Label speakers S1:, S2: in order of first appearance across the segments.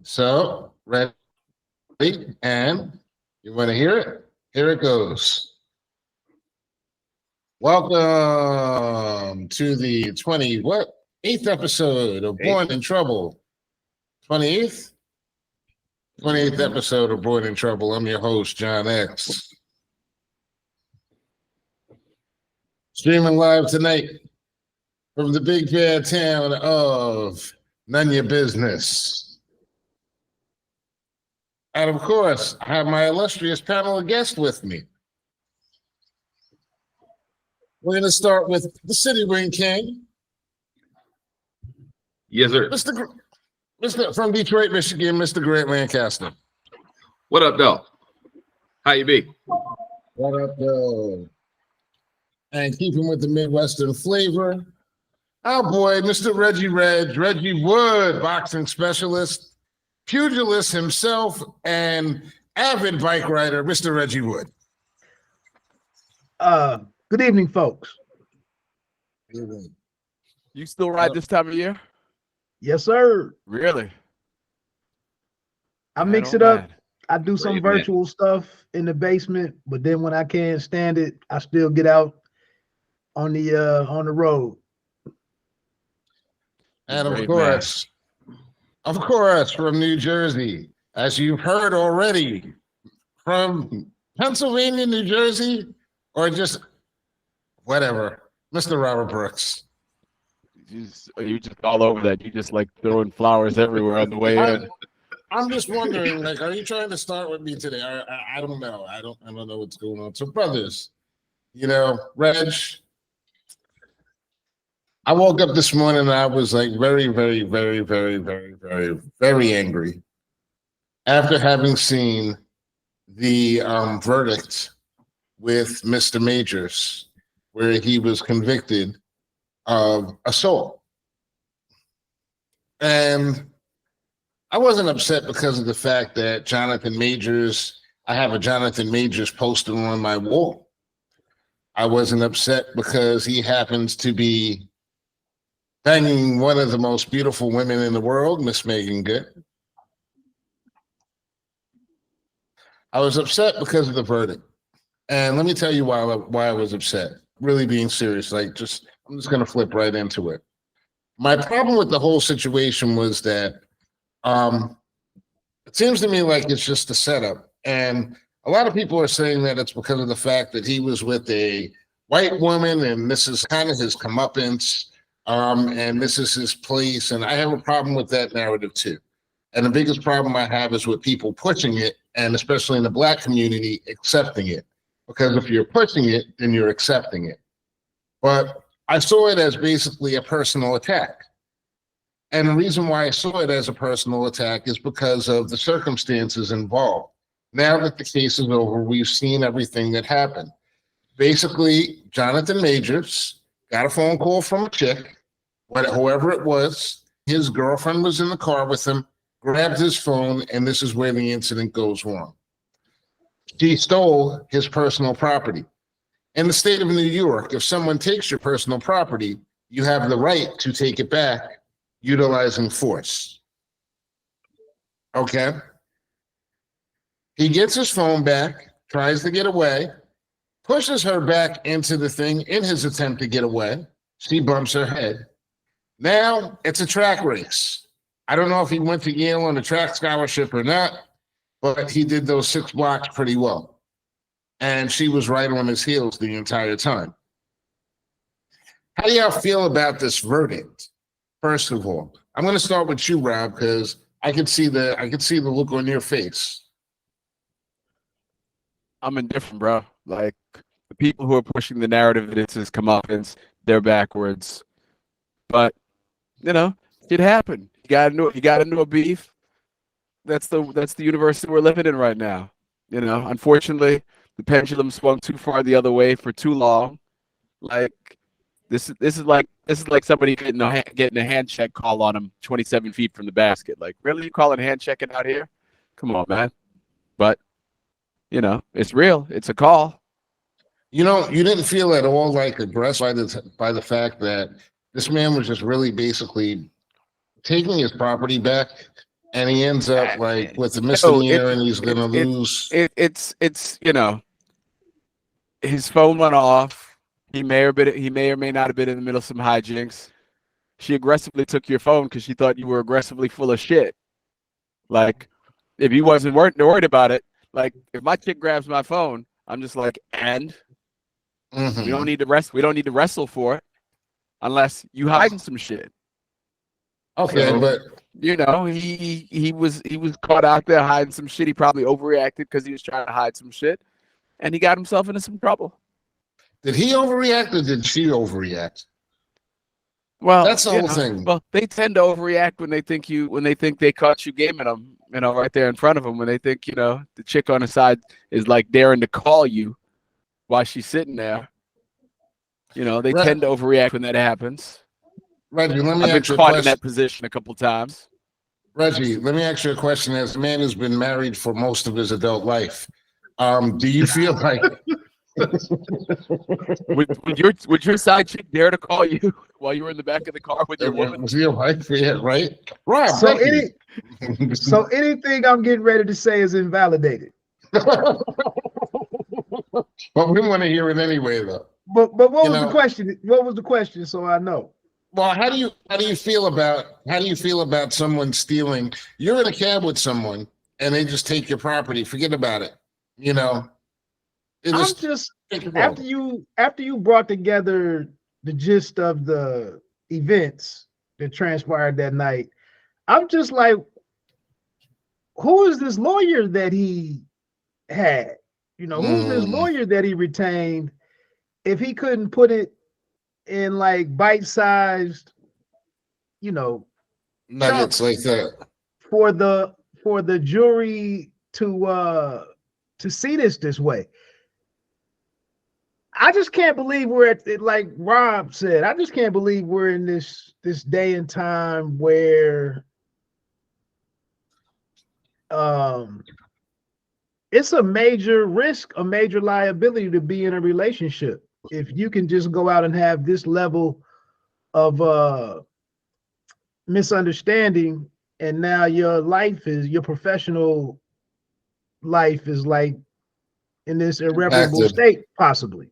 S1: So, ready? And you want to hear it? Here it goes. Welcome to the 8th episode of Born in Trouble. 28th? 28th episode of Born in Trouble. I'm your host, John X. Streaming live tonight from the big bad town of None Your Business. And of course, I have my illustrious panel of guests with me. We're going to start with the City Ring King.
S2: Yes, sir.
S1: Mr. From Detroit, Michigan, Mr. Grant Lancaster.
S2: What up, though? How you be?
S1: What up, though? And keeping with the Midwestern flavor, our boy, Mr. Reggie Wood, boxing specialist, pugilist himself, and avid bike rider, Mr. Reggie Wood.
S3: Good evening, folks.
S4: You still ride this time of year?
S3: Yes, sir.
S4: Really?
S3: I mix it up. I do some virtual stuff in the basement, but then when I can't stand it, I still get out on the road.
S1: And of course, from New Jersey, as you've heard already, from Pennsylvania, New Jersey, or just whatever, Mr. Robert Brooks.
S4: You just all over that. You just like throwing flowers everywhere on the way in.
S1: I'm just wondering, like, are you trying to start with me today? I don't know. I don't know what's going on. So, brothers, Reg, I woke up this morning and I was like very, very, very, very, very, very, very angry after having seen the verdict with Mr. Majors, where he was convicted of assault. And I wasn't upset because of the fact that I have a Jonathan Majors poster on my wall. I wasn't upset because he happens to be banging one of the most beautiful women in the world, Miss Megan Good. I was upset because of the verdict. And let me tell you why I was upset. Really being serious. I'm just going to flip right into it. My problem with the whole situation was that it seems to me like it's just a setup. And a lot of people are saying that it's because of the fact that he was with a white woman and this is kind of his comeuppance. And this is his place, and I have a problem with that narrative too. And the biggest problem I have is with people pushing it, and especially in the Black community, accepting it. Because if you're pushing it, then you're accepting it. But I saw it as basically a personal attack. And the reason why I saw it as a personal attack is because of the circumstances involved. Now that the case is over, we've seen everything that happened. Basically, Jonathan Majors got a phone call from a chick, whoever it was. His girlfriend was in the car with him, grabbed his phone, and this is where the incident goes wrong. She stole his personal property. In the state of New York, if someone takes your personal property, you have the right to take it back utilizing force. Okay? He gets his phone back, tries to get away, pushes her back into the thing in his attempt to get away. She bumps her head. Now it's a track race. I don't know if he went to Yale on a track scholarship or not, but he did those 6 blocks pretty well. And she was right on his heels the entire time. How do y'all feel about this verdict? First of all, I'm going to start with you, Rob, because I could see the look on your face.
S4: I'm indifferent, bro. Like, the people who are pushing the narrative that it's his comeuppance, they're backwards. But, it happened. You got into a beef. That's the universe that we're living in right now. Unfortunately, the pendulum swung too far the other way for too long. Like, this is like somebody getting a hand check call on him 27 feet from the basket. Like, really, you calling hand checking out here? Come on, man. But it's real. It's a call.
S1: You didn't feel at all like aggressed by the fact that this man was just really basically taking his property back, and he ends up like with a
S4: No,
S1: misdemeanor, and he's gonna lose.
S4: It's you know, his phone went off. He may or may not have been in the middle of some hijinks. She aggressively took your phone because she thought you were aggressively full of shit. Like, if you wasn't worried about it, like if my chick grabs my phone, I'm just like, and
S1: Mhm.
S4: we don't need to wrestle for it unless you hiding some shit.
S1: Okay,
S4: So,
S1: but
S4: you know, he was caught out there hiding some shit. He probably overreacted because he was trying to hide some shit, and he got himself into some trouble.
S1: did he overreact or did she overreact?
S4: Well,
S1: That's the
S4: you
S1: whole
S4: know,
S1: thing.
S4: well, they tend to overreact when they think they caught you gaming them, you know, right there in front of them. When they think, you know, the chick on the side is like daring to call you while she's sitting there. You know, they
S1: Right.
S4: tend to overreact when that happens.
S1: Reggie, let me
S4: I've been
S1: ask you a
S4: caught in
S1: question.
S4: that position a couple times.
S1: Reggie, let me ask you a question. As a man who's been married for most of his adult life, do you feel like
S4: Would your side chick dare to call you while you were in the back of the car with your woman?
S1: was your wife? Yeah, right. Rob,
S3: So
S1: Becky.
S3: anything I'm getting ready to say is invalidated.
S1: But we want to hear it anyway, though.
S3: But what
S1: You
S3: was
S1: know-
S3: the question? What was the question? So I know.
S1: Well, how do you feel about someone stealing? You're in a cab with someone, and they just take your property. Forget about it. You know. It
S3: I'm
S1: just
S3: just
S1: take your phone.
S3: after you brought together the gist of the events that transpired that night. I'm just like, who is this lawyer that he had? You know, who's this lawyer that he retained? If he couldn't put it in like bite-sized, you know,
S1: Nuggets
S3: chunks
S1: like that.
S3: for the jury to see this way. I just can't believe we're at it, like Rob said. I just can't believe we're in this day and time where it's a major risk, a major liability to be in a relationship. If you can just go out and have this level of misunderstanding, and now your professional life is like in this irreparable
S1: Impacted.
S3: state, possibly.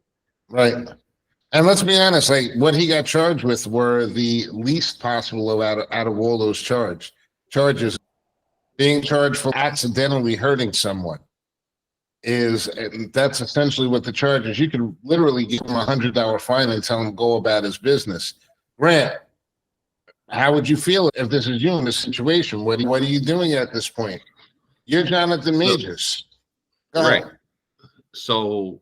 S1: Right. And let's be honest, like what he got charged with were the least possible out of all those charges. Being charged for accidentally hurting someone and that's essentially what the charge is. You can literally give him $100 fine and tell him to go about his business. Grant, how would you feel if this is you in this situation? What are you doing at this point? You're Jonathan Majors. Go ahead.
S2: Right. So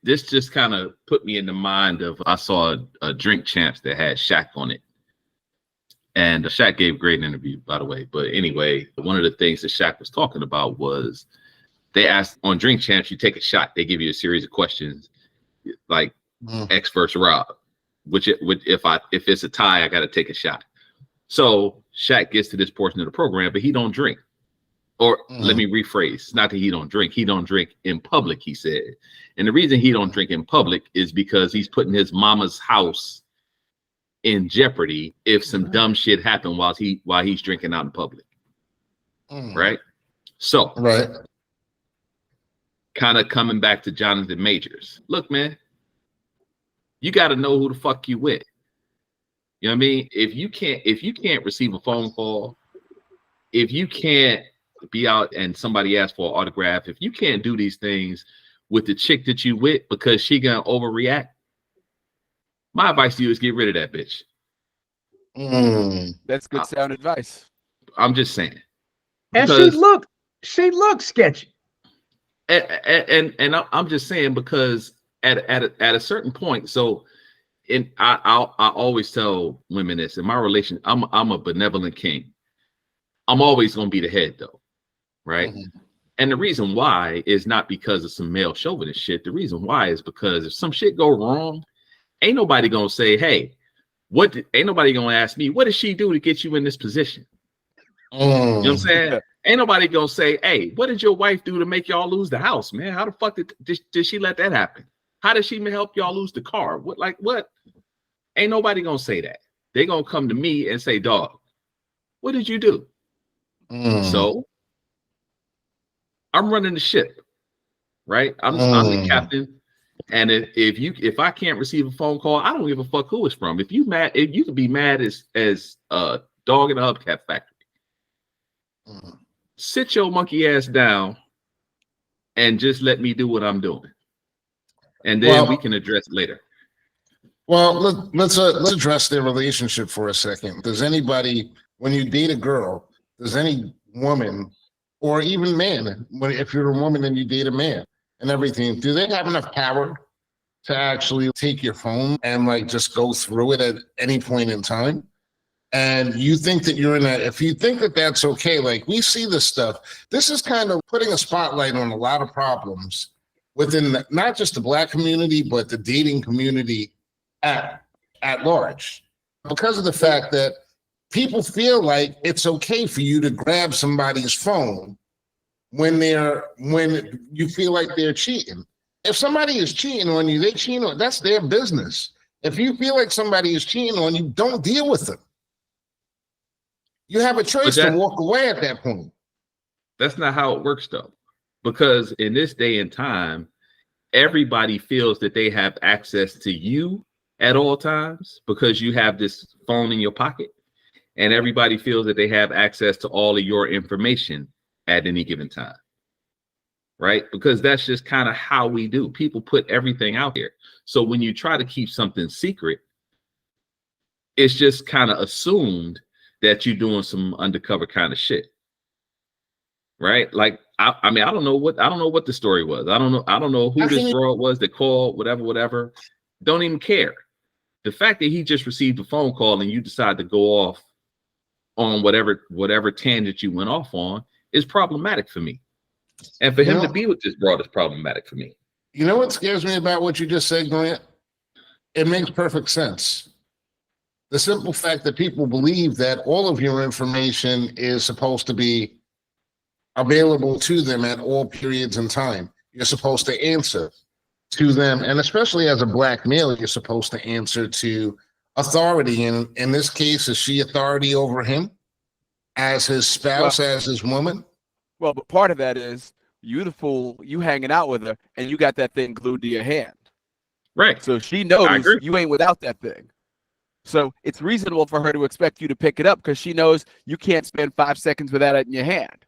S2: this just kind of put me in the mind of, I saw a Drink Champs that had Shaq on it. And Shaq gave a great interview, by the way. But anyway, one of the things that Shaq was talking about was they asked on Drink Champs, you take a shot. They give you a series of questions like X versus Rob, which if it's a tie, I got to take a shot. So Shaq gets to this portion of the program, but he don't drink. Or let me rephrase, it's not that he don't drink in public, he said. And the reason he don't drink in public is because he's putting his mama's house in jeopardy if some dumb shit happened while he's drinking out in public. Right? So
S1: right.
S2: Kind of coming back to Jonathan Majors. Look, man, you got to know who the fuck you with. You know what I mean? If you can't receive a phone call, if you can't be out and somebody asks for an autograph, if you can't do these things with the chick that you with because she gonna overreact, my advice to you is get rid of that bitch.
S4: That's good sound advice.
S2: I'm just saying.
S3: And she looked sketchy.
S2: And I'm just saying, because at a certain point, so I always tell women this in my relation, I'm a benevolent king. I'm always gonna be the head though, right? And the reason why is not because of some male chauvinist shit. The reason why is because if some shit go wrong, ain't nobody gonna say, hey, ain't nobody gonna ask me, what did she do to get you in this position? You know what I'm saying? Ain't nobody gonna say, hey, what did your wife do to make y'all lose the house, man? How the fuck did she let that happen? How did she help y'all lose the car? What? Ain't nobody gonna say that. they're gonna come to me and say, dog, what did you do? So I'm running the ship, right? I'm the captain. And if I can't receive a phone call, I don't give a fuck who it's from. If you could be mad as a dog in a hubcap factory. Sit your monkey ass down and just let me do what I'm doing, and then we can address it later.
S1: Well, let's address their relationship for a second. Does anybody, when you date a girl, does any woman or even man, if you're a woman and you date a man and everything, do they have enough power to actually take your phone and like just go through it at any point in time? And you think that you're in that, if you think that that's okay, like we see this stuff, this is kind of putting a spotlight on a lot of problems within not just the Black community, but the dating community at large, because of the fact that people feel like it's okay for you to grab somebody's phone when you feel like they're cheating. If somebody is cheating on you, that's their business. If you feel like somebody is cheating on you, don't deal with them. You have a choice to walk away at that point.
S2: That's not how it works, though, because in this day and time, everybody feels that they have access to you at all times because you have this phone in your pocket, and everybody feels that they have access to all of your information at any given time, right? Because that's just kind of how we do. People put everything out here. So when you try to keep something secret, it's just kind of assumed that you're doing some undercover kind of shit, right? Like, I mean, I don't know what the story was. I don't know who this broad was that called, whatever. Don't even care. The fact that he just received a phone call and you decide to go off on whatever tangent you went off on is problematic for me. And for him to be with this broad is problematic for me.
S1: You know what scares me about what you just said, Grant? It makes perfect sense. The simple fact that people believe that all of your information is supposed to be available to them at all periods in time. You're supposed to answer to them. And especially as a Black male, you're supposed to answer to authority. And in this case, is she authority over him as his spouse, as his woman?
S4: Well, but part of that is you the fool, you hanging out with her and you got that thing glued to your hand.
S2: Right.
S4: So she knows you ain't without that thing. So it's reasonable for her to expect you to pick it up because she knows you can't spend 5 seconds without it in your hand.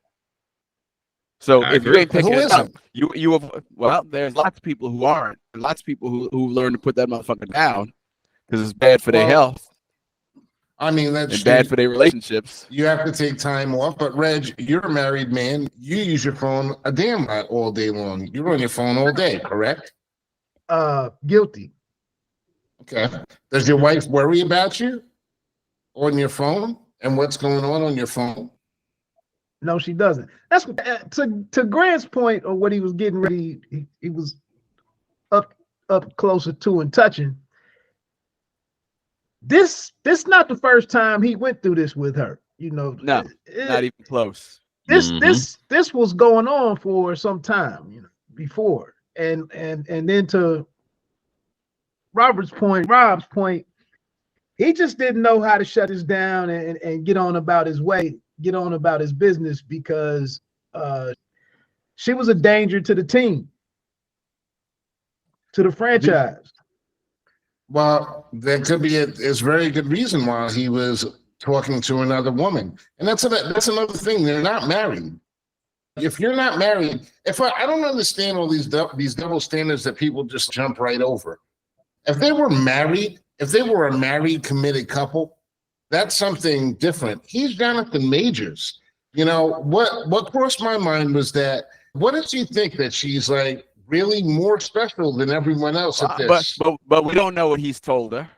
S4: So if you ain't picking it up, there's lots of people who aren't. And lots of people who learn to put that motherfucker down because it's bad for their health.
S1: I mean, that's
S4: bad for their relationships.
S1: You have to take time off. But Reg, you're a married man. You use your phone a damn lot all day long. You're on your phone all day, correct?
S3: Guilty.
S1: Okay. Does your wife worry about you on your phone and what's going on your phone?
S3: No, she doesn't. That's to Grant's point of what he was getting ready. He was up closer to and touching. This not the first time he went through this with her. You know,
S4: no, not even close.
S3: This was going on for some time, you know, before, and then to Rob's point, he just didn't know how to shut this down and get on about his way, get on about his business because she was a danger to the team, to the franchise.
S1: Well, there could be a very good reason why he was talking to another woman, and that's another thing. They're not married. If you're not married, I don't understand all these double standards that people just jump right over. If they were married, if they were a married, committed couple, that's something different. He's Jonathan Majors. You know, what crossed my mind was that, what did you think that she's like really more special than everyone else at this?
S4: But we don't know what he's told her.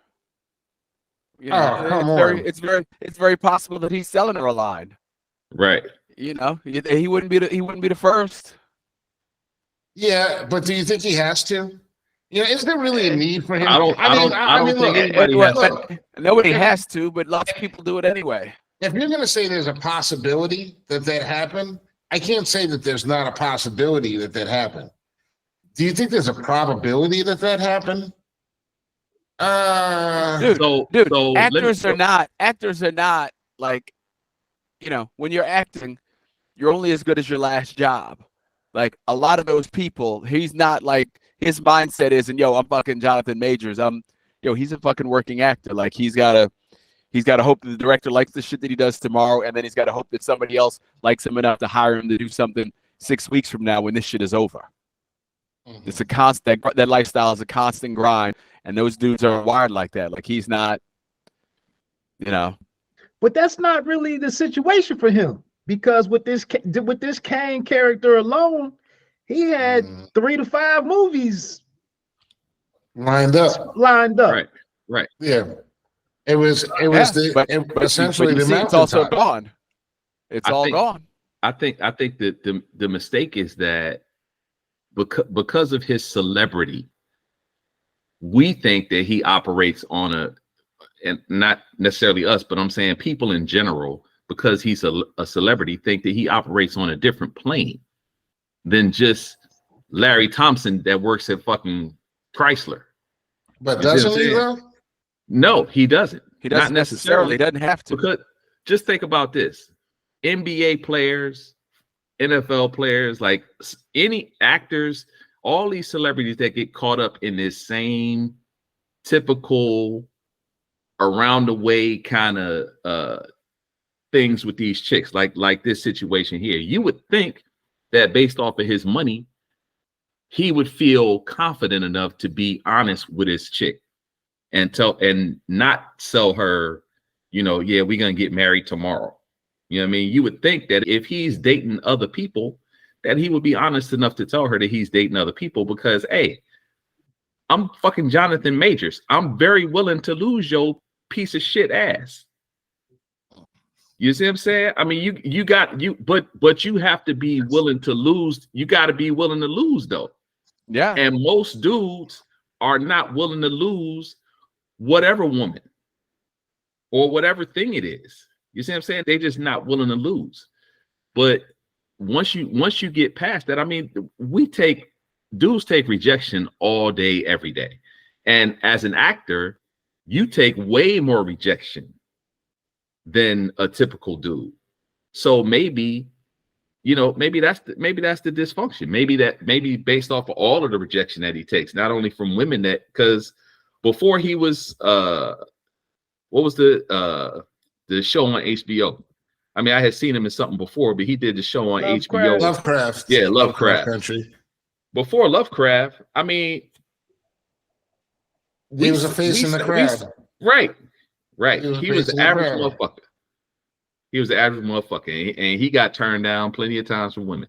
S4: You know,
S1: come on.
S4: It's very possible that he's selling her a line.
S2: Right.
S4: You know, he wouldn't be the first.
S1: Yeah, but do you think he has to? You know, is there really a need for him?
S2: I don't think anybody has to.
S4: Nobody has to, but lots of people do it anyway.
S1: If you're going to say there's a possibility that happened, I can't say that there's not a possibility that happened. Do you think there's a probability that happened?
S4: Dude,
S2: So
S4: actors are not like, when you're acting, you're only as good as your last job. Like a lot of those people, he's not like, his mindset isn't, yo, I'm fucking Jonathan Majors. He's a fucking working actor. Like he's gotta hope that the director likes the shit that he does tomorrow, and then he's gotta hope that somebody else likes him enough to hire him to do something 6 weeks from now when this shit is over.
S1: Mhm.
S4: It's a constant, that lifestyle is a constant grind, and those dudes are wired like that. Like he's not,
S3: But that's not really the situation for him, because with this Kane character alone, he had 3 to 5 movies
S1: lined up.
S2: Right.
S1: Yeah. It was essentially the
S4: it's also
S1: mountaintop.
S4: gone. It's all gone.
S2: I think that the mistake is that because of his celebrity, we think that he operates on and not necessarily us, but I'm saying people in general, because he's a celebrity, think that he operates on a different plane than just Larry Thompson that works at fucking Chrysler.
S1: But doesn't he though?
S2: No, he doesn't.
S4: He doesn't necessarily. He doesn't have to.
S2: Because just think about this: NBA players, NFL players, like any actors, all these celebrities that get caught up in this same typical around the way kind of things with these chicks, like this situation here. You would think that based off of his money, he would feel confident enough to be honest with his chick and not sell her, yeah, we're gonna get married tomorrow. You know what I mean? You would think that if he's dating other people, that he would be honest enough to tell her that he's dating other people, because hey, I'm fucking Jonathan Majors. I'm very willing to lose your piece of shit ass. You see what I'm saying? I mean, but you have to be willing to lose. You got to be willing to lose though.
S4: Yeah.
S2: And most dudes are not willing to lose whatever woman or whatever thing it is. You see what I'm saying? They're just not willing to lose. But once you get past that, I mean, dudes take rejection all day, every day. And as an actor, you take way more rejection than a typical dude. So maybe that's the dysfunction. Maybe based off of all of the rejection that he takes, not only from women, that because before he was what was the show on HBO? I mean, I had seen him in something before, but he did the show on HBO.
S1: Lovecraft.
S2: Yeah, Lovecraft
S1: Country.
S2: Before Lovecraft, I mean,
S1: he was a face in the crowd.
S2: Right. He was the average motherfucker. He was the average motherfucker, and he got turned down plenty of times from women.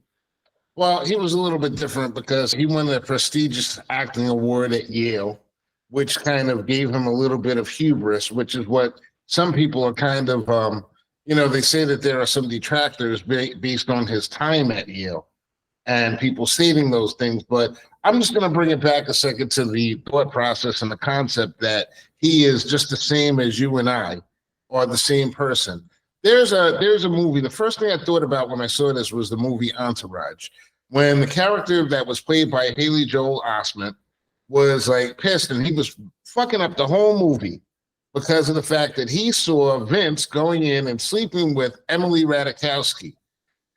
S1: Well, he was a little bit different because he won a prestigious acting award at Yale, which kind of gave him a little bit of hubris, which is what some people are kind of, they say that there are some detractors based on his time at Yale and people stating those things. But I'm just going to bring it back a second to the thought process and the concept that he is just the same as you and I, or the same person. There's a movie. The first thing I thought about when I saw this was the movie Entourage, when the character that was played by Haley Joel Osment was like pissed, and he was fucking up the whole movie because of the fact that he saw Vince going in and sleeping with Emily Ratajkowski.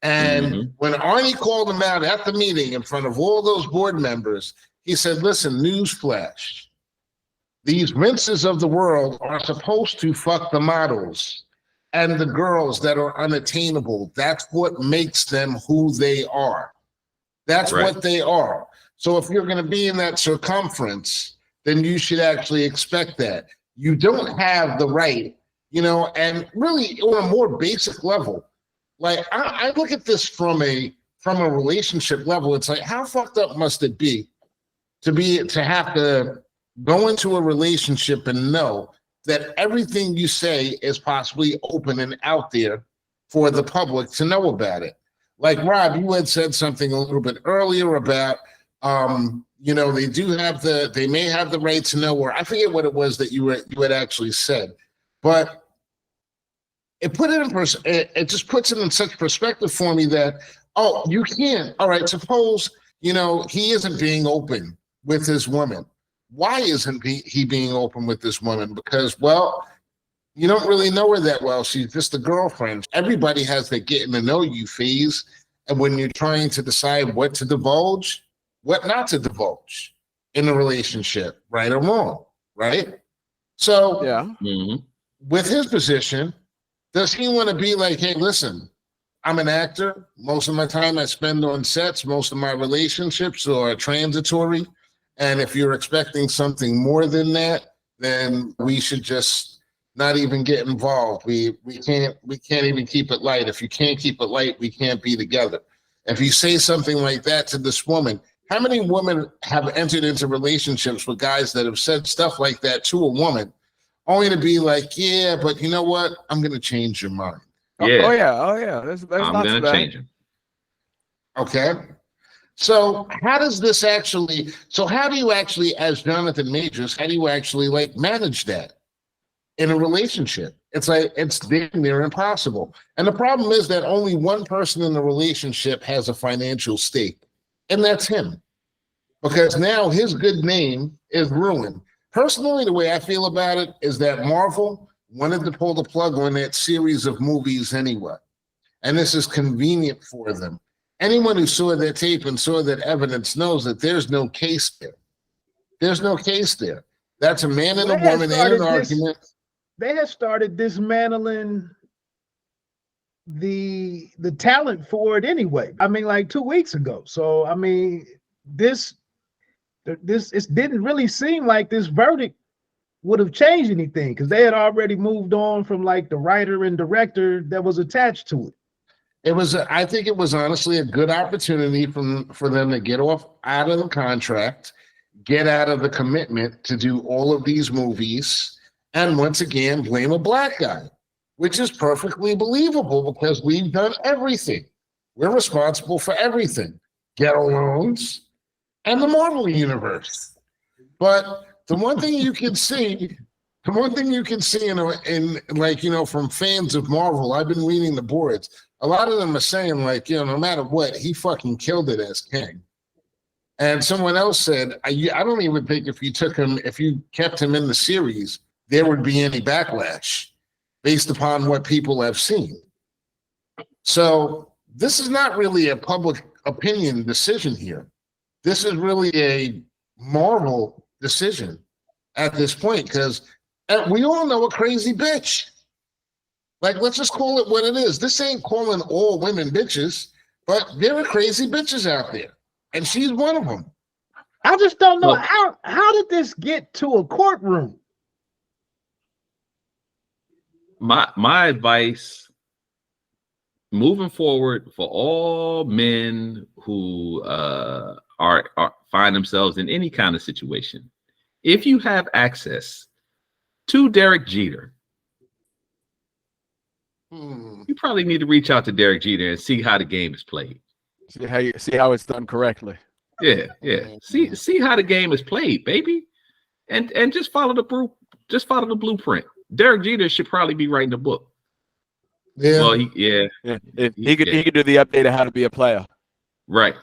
S1: And when Arnie called him out at the meeting in front of all those board members, he said, listen, newsflash, these Vinces of the world are supposed to fuck the models and the girls that are unattainable. That's what makes them who they are. That's what they are. So if you're going to be in that circumference, then you should actually expect that. You don't have the right, and really on a more basic level, like I look at this from a relationship level. It's like, how fucked up must it be to have to go into a relationship and know that everything you say is possibly open and out there for the public to know about it. Like Rob, you had said something a little bit earlier about, they may have the right to know, or I forget what it was that you had actually said, but it just puts it in such perspective for me that, you can't. All right, suppose, he isn't being open with his woman. why isn't he being open with this woman? Because, well, you don't really know her that well. She's just a girlfriend. Everybody has their getting to know you phase. And when you're trying to decide what to divulge, what not to divulge in a relationship, right or wrong, right? So
S4: Yeah.
S1: with his position, does he want to be like, hey, listen, I'm an actor. Most of my time I spend on sets. Most of my relationships are transitory. And if you're expecting something more than that, then we should just not even get involved. We can't even keep it light. If you can't keep it light, we can't be together. If you say something like that to this woman, how many women have entered into relationships with guys that have said stuff like that to a woman, only to be like, yeah, but you know what? I'm going to change your mind.
S2: Yeah.
S4: Oh yeah. There's
S2: I'm
S4: lots
S2: gonna
S4: of that.
S2: change him.
S1: Okay. So how do you actually, as Jonathan Majors, how do you actually like manage that in a relationship? It's like, it's damn near impossible. And the problem is that only one person in the relationship has a financial stake, and that's him. Because now his good name is ruined. Personally, the way I feel about it is that Marvel wanted to pull the plug on that series of movies anyway. And this is convenient for them. Anyone who saw that tape and saw that evidence knows that there's no case there. There's no case there. That's a man and a woman in an argument.
S3: They had started dismantling the talent for it anyway. I mean, like 2 weeks ago. So I mean, it didn't really seem like this verdict would have changed anything because they had already moved on from like the writer and director that was attached to it.
S1: I think it was honestly a good opportunity for them to get out of the contract, get out of the commitment to do all of these movies, and once again blame a black guy, which is perfectly believable because we've done everything. We're responsible for everything. Ghetto loans and the Marvel universe. But the one thing you can see in like, you know, from fans of Marvel, I've been reading the boards. A lot of them are saying like, you know, no matter what, he fucking killed it as King. And someone else said, I don't even think if you kept him in the series, there would be any backlash based upon what people have seen. So this is not really a public opinion decision here. This is really a Marvel decision at this point because we all know a crazy bitch. Like, let's just call it what it is. This ain't calling all women bitches, but there are crazy bitches out there, and she's one of them.
S3: I just don't know how did this get to a courtroom?
S2: My advice moving forward for all men who are find themselves in any kind of situation, if you have access to Derek Jeter, you probably need to reach out to Derek Jeter and see how the game is played.
S4: See how it's done correctly.
S2: Yeah. See how the game is played, baby, and just follow the blueprint. Derek Jeter should probably be writing a book.
S1: Yeah.
S2: Well,
S4: He could do the update of how to be a player.
S2: Right.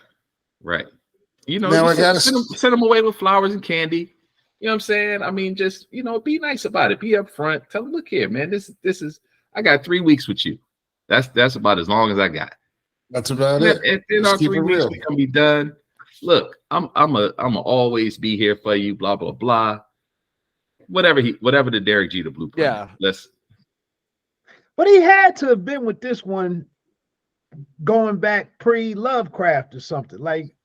S2: You know,
S1: Now
S2: send them away with flowers and candy. You know what I'm saying? I mean, just, you know, be nice about it. Be upfront. Tell them, look here, man. This is. I got 3 weeks with you. That's about as long as I got.
S1: That's about it.
S2: And in our 3 weeks, we can be done. Look, I'm always be here for you. Blah blah blah. Whatever the Derek Jeter blueprint.
S4: Yeah.
S3: But he had to have been with this one going back pre-Lovecraft or something. Like,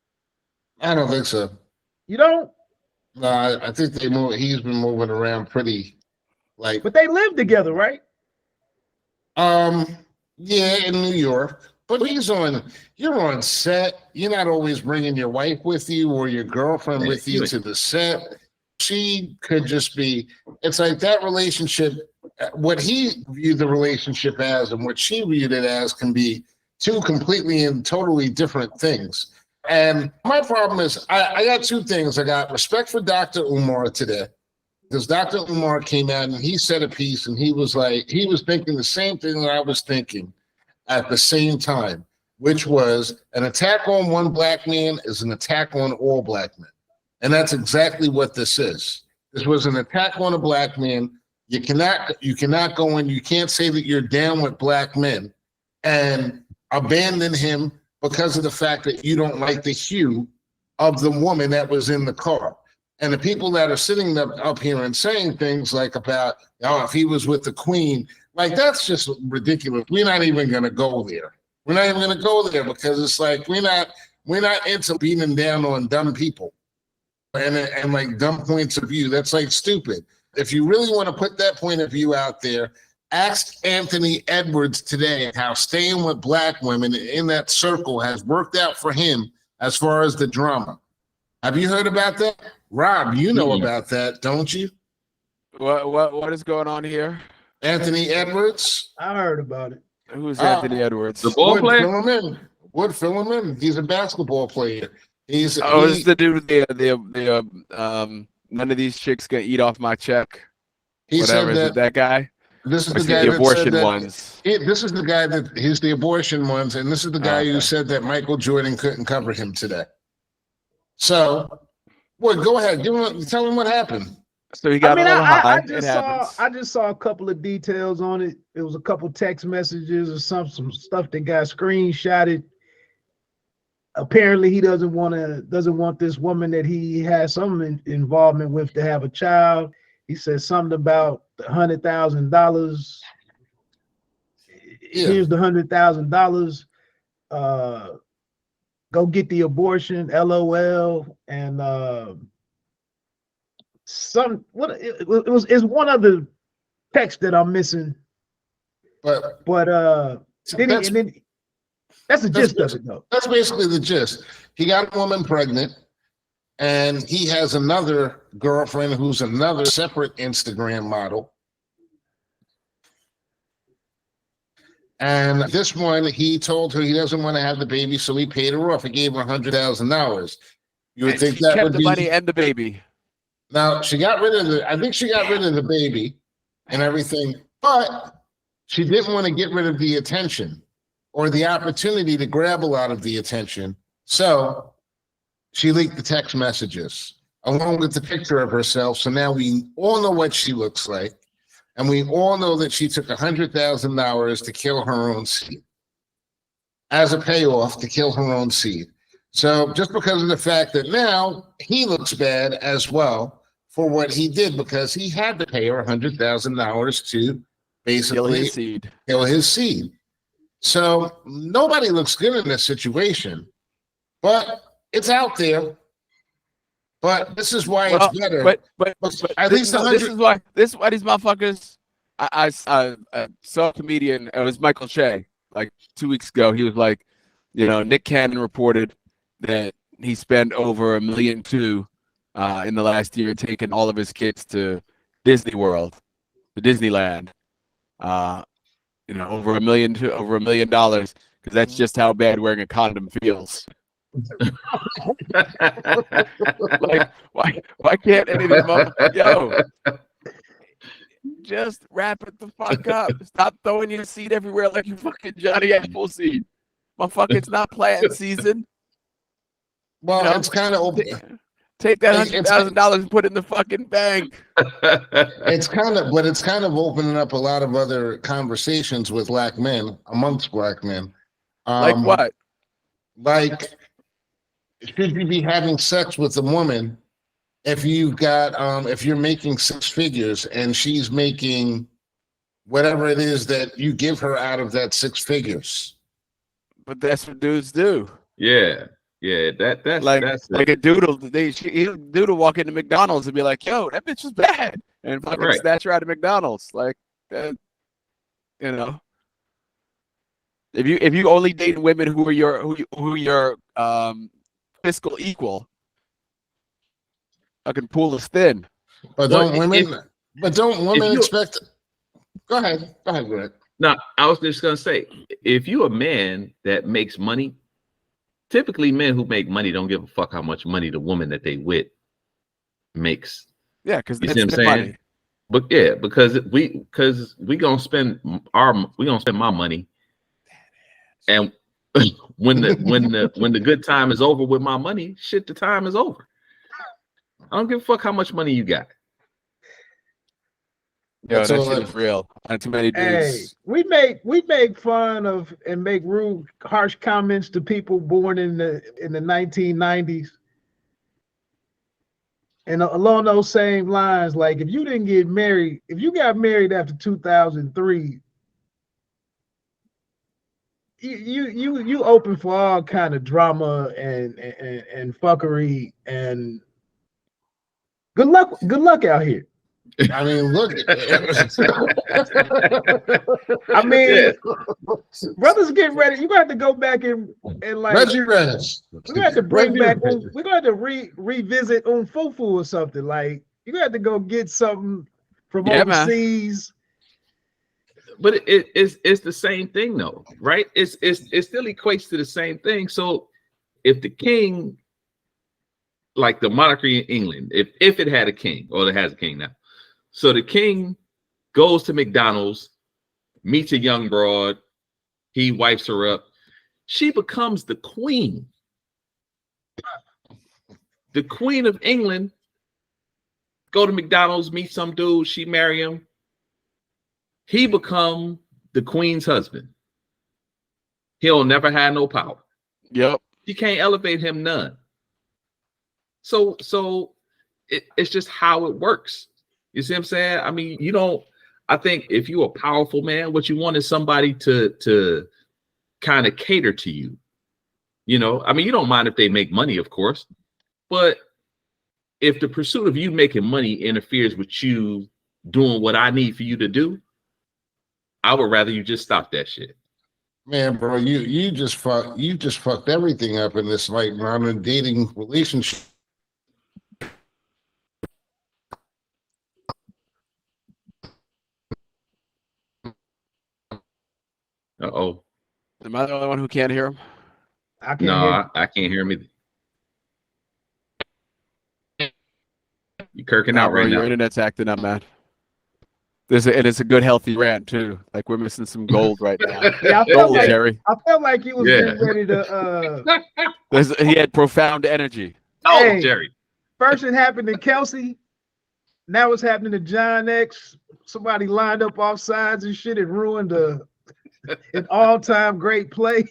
S1: I don't think so.
S3: You don't?
S1: No, I think he's been moving around pretty, like.
S3: But they live together, right?
S1: Yeah, in New York. But you're on set. You're not always bringing your wife with you or your girlfriend with you to the set. She could just be, it's like that relationship, what he viewed the relationship as and what she viewed it as can be two completely and totally different things. And my problem is I got two things. I got respect for Dr. Umar today, because Dr. Umar came out and he said a piece and he was thinking the same thing that I was thinking at the same time, which was an attack on one black man is an attack on all black men. And that's exactly what this is. This was an attack on a black man. You cannot go in, you can't say that you're down with black men and abandon him because of the fact that you don't like the hue of the woman that was in the car. And the people that are sitting up here and saying things like about, oh, if he was with the queen, like that's just ridiculous. We're not even going to go there. We're not even going to go there because it's like we're not into beating down on dumb people and like dumb points of view. That's like stupid. If you really want to put that point of view out there, ask Anthony Edwards today how staying with black women in that circle has worked out for him as far as the drama. Have you heard about that? Rob, you know about that, don't you?
S4: What is going on here?
S1: Anthony Edwards?
S3: I heard about it.
S4: Who's Anthony Edwards?
S2: The ball player?
S1: Would fill him in. He's a basketball player.
S4: It's the dude the none of these chicks gonna eat off my check.
S1: He
S4: Whatever,
S1: said
S4: is it that guy?
S1: This is
S4: Or
S1: the guy
S4: the
S1: that
S4: abortion
S1: said that,
S4: ones.
S1: This is the guy that he's the abortion ones, and this is the guy who said that Michael Jordan couldn't cover him today. So, well, go ahead, tell him what happened.
S4: So he got a little high.
S3: I just saw a couple of details on it. It was a couple text messages or some stuff that got screenshotted. Apparently, he doesn't want this woman that he has some involvement with to have a child. He said something about $100,000.
S1: Yeah.
S3: Here's the $100,000. Go get the abortion. LOL. And it's one other text that I'm missing.
S1: But
S3: that's the gist of it, though.
S1: That's basically the gist. He got a woman pregnant, and he has another girlfriend who's another separate Instagram model. And this one, he told her he doesn't want to have the baby, so he paid her off. He gave her $100,000. You would think that would be the
S4: money and the baby.
S1: Now she got rid of I think she got rid of the baby and everything, but she didn't want to get rid of the attention or the opportunity to grab a lot of the attention. So she leaked the text messages along with the picture of herself. So now we all know what she looks like. And we all know that she took $100,000 to kill her own seed as a payoff to kill her own seed. So just because of the fact that now he looks bad as well for what he did, because he had to pay her $100,000 to basically kill his seed. So nobody looks good in this situation, but it's out there. But this is why it's better.
S4: But
S1: at least
S4: this is why these motherfuckers. I saw a comedian. It was Michael Shea, like 2 weeks ago. He was like, Nick Cannon reported that he spent over $1.2 million in the last year taking all of his kids to Disney World, to Disneyland. Over $1 million, because that's just how bad wearing a condom feels. Like, why can't any of these motherfuckers, just wrap it the fuck up. Stop throwing your seed everywhere like you fucking Johnny Appleseed. Motherfucker, not planting season.
S1: Well, it's kind of open.
S4: Take that $100,000 and put it in the fucking bank.
S1: It's kind of opening up a lot of other conversations with black men, amongst black men.
S4: Like what?
S1: Like, should you be having sex with a woman if you're making six figures and she's making whatever it is that you give her out of that six figures?
S4: But that's what dudes do.
S2: Yeah. That's
S4: a dude will walk into McDonald's and be like, "Yo, that bitch is bad," and fucking snatch her out of McDonald's. Like, if you only date women who are your fiscal equal, fucking pool is thin.
S1: But don't women expect? Go ahead, Greg.
S2: No, I was just gonna say, if you're a man that makes money, typically men who make money don't give a fuck how much money the woman that they with makes.
S4: Yeah, because
S2: you see what I'm saying? Money. But yeah, because we gonna spend my money, and when the good time is over with my money, shit, the time is over. I don't give a fuck how much money you got.
S4: Yo,
S1: That's
S4: that
S1: all
S4: shit
S1: that-
S4: is real. And too many
S3: Hey,
S4: dudes.
S3: we make fun of and make rude, harsh comments to people born in the 1990s. And along those same lines, like if you didn't get married, if you got married after 2003, you open for all kind of drama and fuckery, and good luck out here.
S1: I mean, look.
S3: I mean,
S2: Yeah.
S3: brothers get ready. You got to go back and like
S1: Reggie Rennis.
S3: we got to bring
S1: Reggie
S3: back.
S1: Rennis.
S3: We're going to revisit Fufu or something. Like you got to go get something from
S4: Yeah, man.
S3: overseas.
S2: But it's the same thing though, right? It still equates to the same thing. So if the king, like the monarchy in England, if it had a king, or it has a king now, so the king goes to McDonald's, meets a young broad, he wipes her up, she becomes the queen. The queen of England. Go to McDonald's, meet some dude, she marry him. He become the queen's husband. He'll never have no power.
S4: Yep.
S2: You can't elevate him none. So it's just how it works. You see what I'm saying? I mean, you don't. I think if you're a powerful man, what you want is somebody to kind of cater to you. You know, I mean, you don't mind if they make money, of course, but if the pursuit of you making money interferes with you doing what I need for you to do, I would rather you just stop that shit.
S1: Man, bro, you just fucked everything up in this like modern dating relationship.
S2: Uh-oh.
S4: Am I the only one who can't hear him?
S3: I can't
S2: No,
S3: hear.
S2: I can't hear him either. You kirking
S4: Nah,
S2: out
S4: bro,
S2: right
S4: your
S2: now.
S4: internet's acting up, man. And it's a good healthy rant too. Like we're missing some gold right now.
S3: Yeah,
S4: Gold, Jerry.
S3: I felt like he was
S2: Yeah.
S3: getting ready to.
S4: He had profound energy.
S2: Oh,
S3: Hey.
S2: Jerry.
S3: First it happened to Kelsey. Now it's happening to John X. Somebody lined up off sides and shit. It ruined an all-time great play.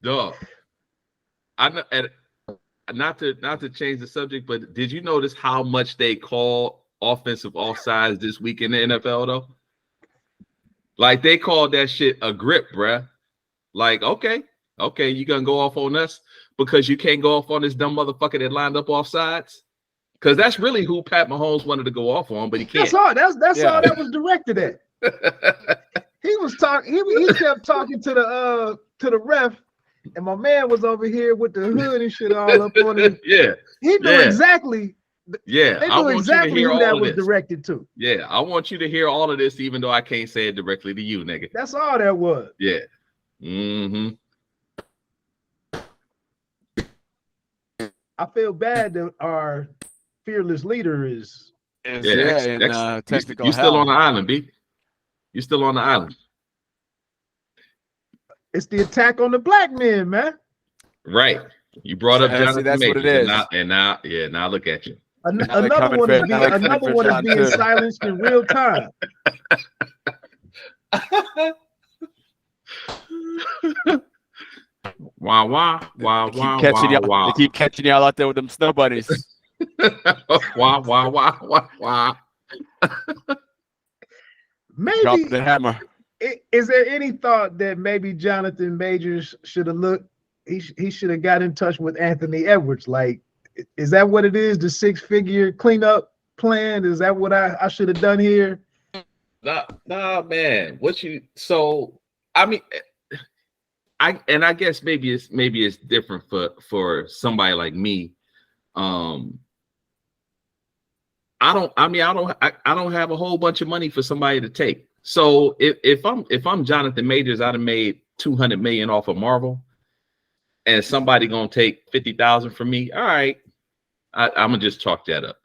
S2: Dog. I know, and not to change the subject, but did you notice how much they call offensive offsides this week in the NFL though? Like they called that shit a grip, bruh. Like, okay, you gonna go off on us because you can't go off on this dumb motherfucker that lined up off sides? Because that's really who Pat Mahomes wanted to go off on, but he can't.
S3: That's all. That's
S4: Yeah.
S3: all that was directed at. He was talking. He kept talking to the ref, and my man was over here with the hood and shit all up on him.
S2: Yeah,
S3: He knew
S2: Yeah.
S3: exactly.
S2: yeah.
S3: They
S2: I
S3: knew
S2: want
S3: exactly
S2: you to hear
S3: who that
S2: all
S3: was
S2: of this.
S3: directed to.
S2: Yeah, I want you to hear all of this, even though I can't say it directly to you, nigga.
S3: That's all that was.
S2: Yeah. Mm-hmm.
S3: I feel bad that our fearless leader is.
S2: Yeah,
S4: in technical
S2: you still
S4: hell.
S2: on the island, B? You still on the island?
S3: It's the attack on the black men, man.
S2: Right. You brought up
S4: See,
S2: Jonathan
S4: that's what
S2: Majors,
S4: it is.
S2: and now look at you.
S4: Now they
S3: Another
S4: coming
S3: one
S4: for-
S3: is
S4: now they coming
S3: another
S4: for
S3: one is
S4: John,
S3: being
S4: too.
S3: silenced in real time.
S2: Wah wah wah
S4: They
S2: wah
S4: keep catching
S2: wah
S4: y'all.
S2: wah.
S4: They keep catching y'all out there with them snow bunnies.
S2: Wah wah wah wah wah.
S3: Maybe
S4: Dropping the hammer.
S3: is there any thought that maybe Jonathan Majors should have looked? He should have got in touch with Anthony Edwards. Like, is that what it is? The 6-figure cleanup plan? Is that what I should have done here?
S2: Nah, man. I mean, I guess maybe it's different for somebody like me. I don't have a whole bunch of money for somebody to take. So if I'm Jonathan Majors, I'd have made $200 million off of Marvel, and somebody gonna take 50,000 from me. All right, I'm gonna just chalk that up.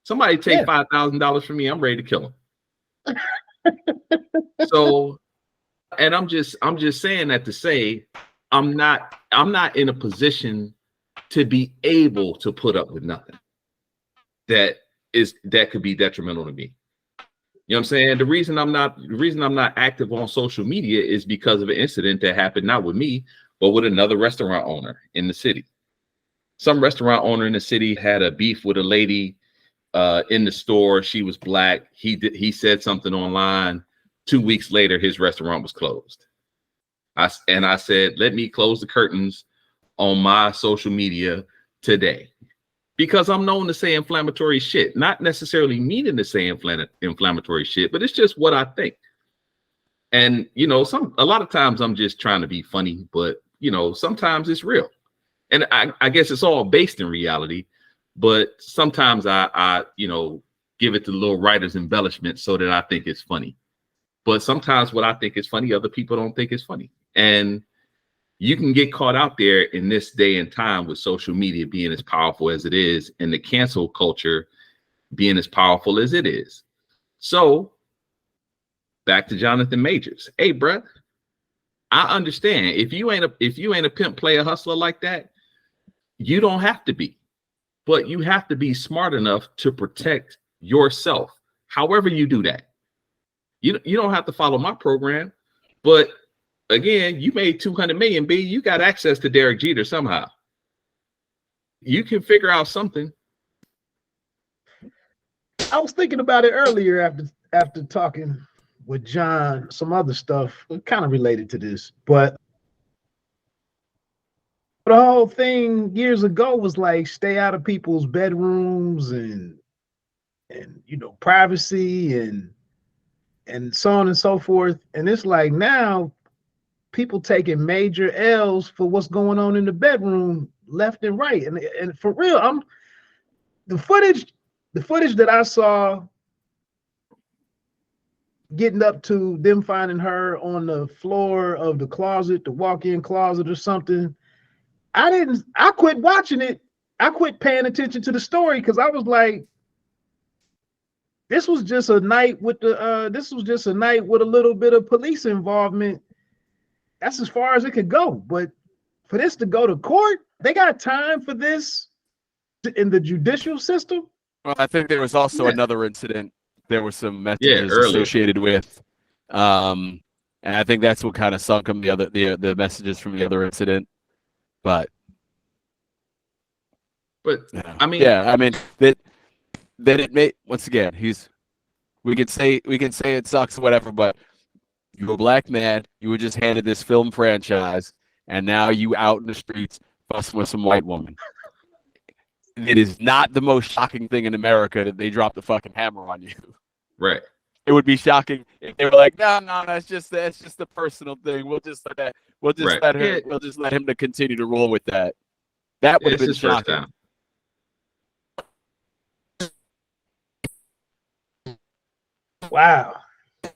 S2: Somebody take $5,000 from me, I'm ready to kill him. So, and I'm just saying that to say I'm not in a position to be able to put up with nothing that could be detrimental to me. You know what I'm saying? The reason I'm not active on social media is because of an incident that happened not with me, but with another restaurant owner in the city. Some restaurant owner in the city had a beef with a lady in the store. She was black. He said something online. 2 weeks later, his restaurant was closed. I said, let me close the curtains on my social media today, because I'm known to say inflammatory shit, not necessarily meaning to say inflammatory shit, but it's just what I think. And, you know, a lot of times I'm just trying to be funny, but, you know, sometimes it's real. And I guess it's all based in reality, but sometimes I you know, give it the little writer's embellishment so that I think it's funny. But sometimes what I think is funny, other people don't think is funny. And you can get caught out there in this day and time with social media being as powerful as it is, and the cancel culture being as powerful as it is. So back to Jonathan Majors. Hey, bruh, I understand if you ain't a pimp player hustler like that, you don't have to be, but you have to be smart enough to protect yourself. However you do that, you don't have to follow my program, but again, you made 200 million, B. You got access to Derek Jeter somehow. You can figure out something.
S3: I was thinking about it earlier after talking with John, some other stuff kind of related to this, but the whole thing years ago was like stay out of people's bedrooms and you know, privacy and so on and so forth. And it's like now people taking major L's for what's going on in the bedroom left and right. And for real, the footage that I saw getting up to them finding her on the floor of the closet, the walk-in closet or something, I quit watching it. I quit paying attention to the story because I was like, this was just a night with a little bit of police involvement. That's as far as it could go. But for this to go to court, they got time for this in the judicial system?
S4: Well, I think there was also another incident. There were some messages associated with, and I think that's what kind of sunk them, the messages from the other incident. But
S2: I mean,
S4: that it may, once again, we can say it sucks or whatever, but you're a black man, you were just handed this film franchise, and now you out in the streets fussing with some white woman. It is not the most shocking thing in America that they drop the fucking hammer on you.
S2: Right.
S4: It would be shocking if they were like, no, that's just the personal thing. We'll just let him to continue to roll with that. That would have been shocking.
S3: Wow.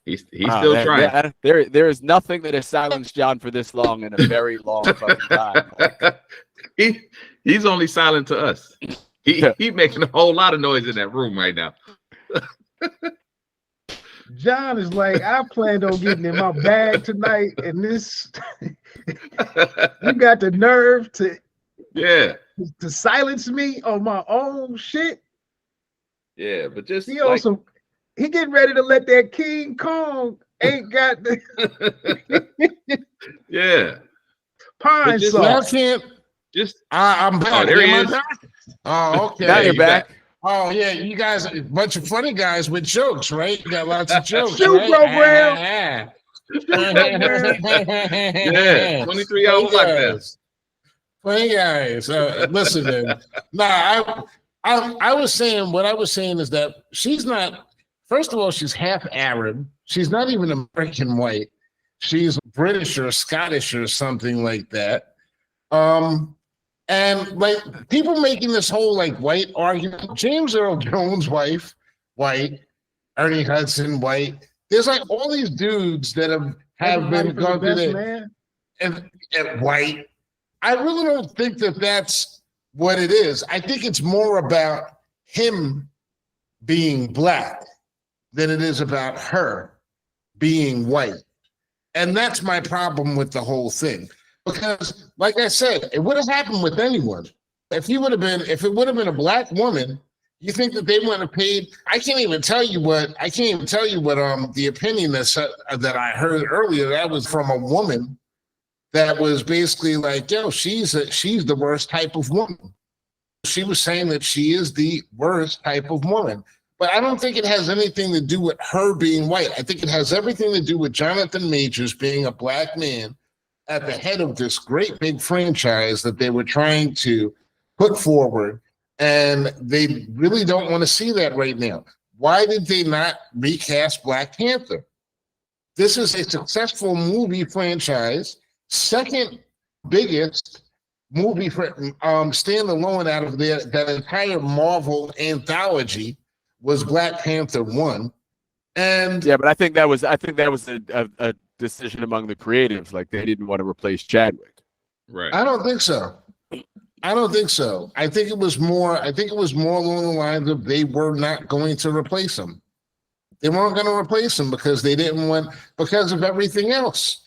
S2: He's still trying.
S4: There is nothing that has silenced John for this long in a very long fucking time.
S2: He's only silent to us. He making a whole lot of noise in that room right now.
S3: John is like, I planned on getting in my bag tonight, and this you got the nerve to silence me on my own shit.
S2: Yeah, but just
S3: he also he getting ready to let that King Kong ain't got the pine sauce.
S1: I'm back.
S2: Oh, there he is.
S1: Oh, okay.
S4: Now you're back.
S1: Oh, yeah, you guys, a bunch of funny guys with jokes, right? You got lots of jokes.
S3: Shoe
S1: right?
S3: program.
S2: Yeah, 23 hours like this.
S1: Funny guys. Listen, man. I was saying, what I was saying is that she's not, first of all, she's half Arab. She's not even American white. She's British or Scottish or something like that. And like people making this whole like white argument, James Earl Jones' wife, white, Ernie Hudson, white. There's like all these dudes that have been going through that, and white. I really don't think that that's what it is. I think it's more about him being black than it is about her being white. And that's my problem with the whole thing. Because, like I said, it would have happened with anyone. if it would have been a black woman, you think that they wouldn't have paid? I can't even tell you what the opinion that I heard earlier. That was from a woman that was basically like, yo, she's the worst type of woman. She was saying that she is the worst type of woman. But I don't think it has anything to do with her being white. I think it has everything to do with Jonathan Majors being a black man at the head of this great big franchise that they were trying to put forward. And they really don't want to see that right now. Why did they not recast Black Panther? This is a successful movie franchise, second biggest movie standalone out of that entire Marvel anthology was Black Panther 1. And
S4: yeah, but I think that was a decision among the creatives. Like they didn't want to replace Chadwick.
S2: Right.
S1: I don't think so. I think it was more along the lines of they were not going to replace him. They weren't going to replace him because of everything else.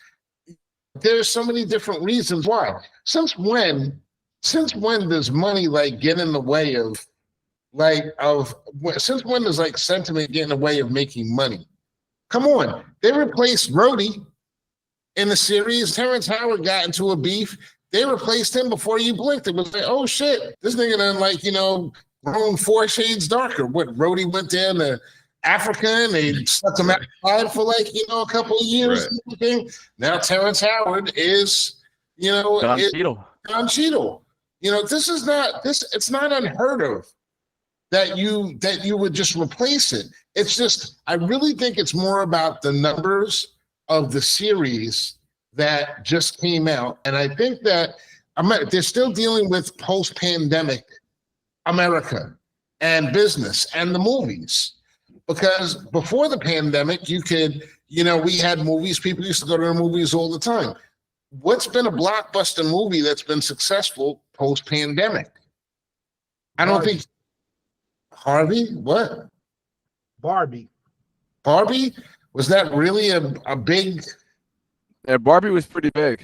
S1: There's so many different reasons why. Since when does money get in the way of since when does sentiment get in the way of making money? Come on. They replaced Rhodey in the series. Terrence Howard got into a beef. They replaced him before you blinked. It was like, oh shit, this nigga done grown 4 shades darker. What, Rhodey went down to Africa and they stuck him outside for a couple of years. Right. Now Terrence Howard is,
S4: Don Cheadle.
S1: Don Cheadle. It's not unheard of that you would just replace it. It's just, I really think it's more about the numbers of the series that just came out. And I think that they're still dealing with post-pandemic America and business and the movies. Because before the pandemic, we had movies, people used to go to the movies all the time. What's been a blockbuster movie that's been successful post-pandemic? I don't think Harvey, what?
S3: Barbie.
S1: Barbie? Was that really a big...
S4: Yeah, Barbie was pretty big.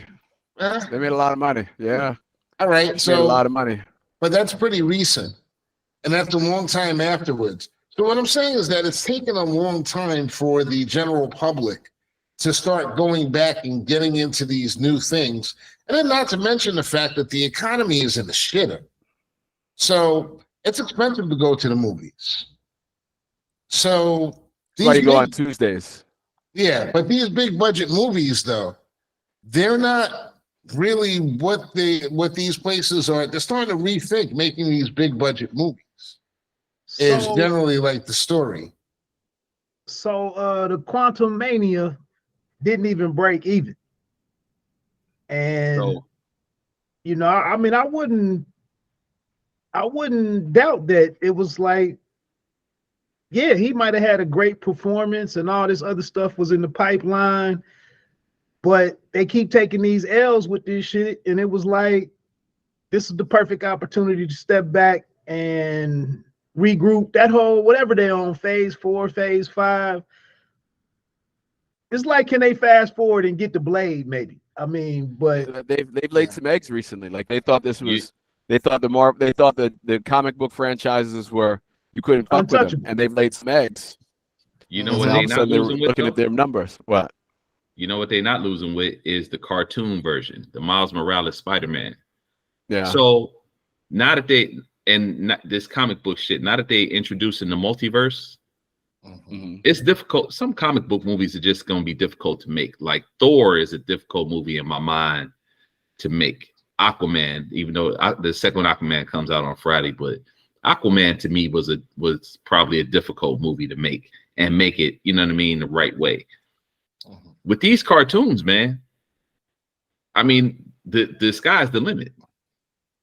S4: They made a lot of money. Yeah.
S1: All right.
S4: Made a lot of money.
S1: But that's pretty recent. And that's a long time afterwards. So what I'm saying is that it's taken a long time for the general public to start going back and getting into these new things. And then not to mention the fact that the economy is in the shitter. So it's expensive to go to the movies. So
S4: that's why you go on Tuesdays.
S1: Yeah, but these big budget movies, though, they're not really what these places are. They're starting to rethink making these big budget movies. Is generally the story.
S3: So the Quantum Mania didn't even break even. And I wouldn't doubt that it was he might have had a great performance and all this other stuff was in the pipeline, but they keep taking these L's with this shit. And it was this is the perfect opportunity to step back and regroup. That whole, whatever they're on, phase 4, phase 5. It's can they fast forward and get the Blade maybe? I mean, but
S4: they've laid some eggs recently. They thought this was, they thought the comic book franchises were, you couldn't fuck with them, and they've laid some eggs.
S2: You know what they not losing with?
S4: Looking at their numbers. What?
S2: You know what they're not losing with is the cartoon version, the Miles Morales Spider-Man. Yeah. So now that this comic book shit, now that they introducing the multiverse, it's difficult. Some comic book movies are just going to be difficult to make. Like Thor is a difficult movie in my mind to make. Aquaman, even though the second Aquaman comes out on Friday, but Aquaman to me was probably a difficult movie to make and make it, the right way. With these cartoons, man, I mean, the sky's the limit.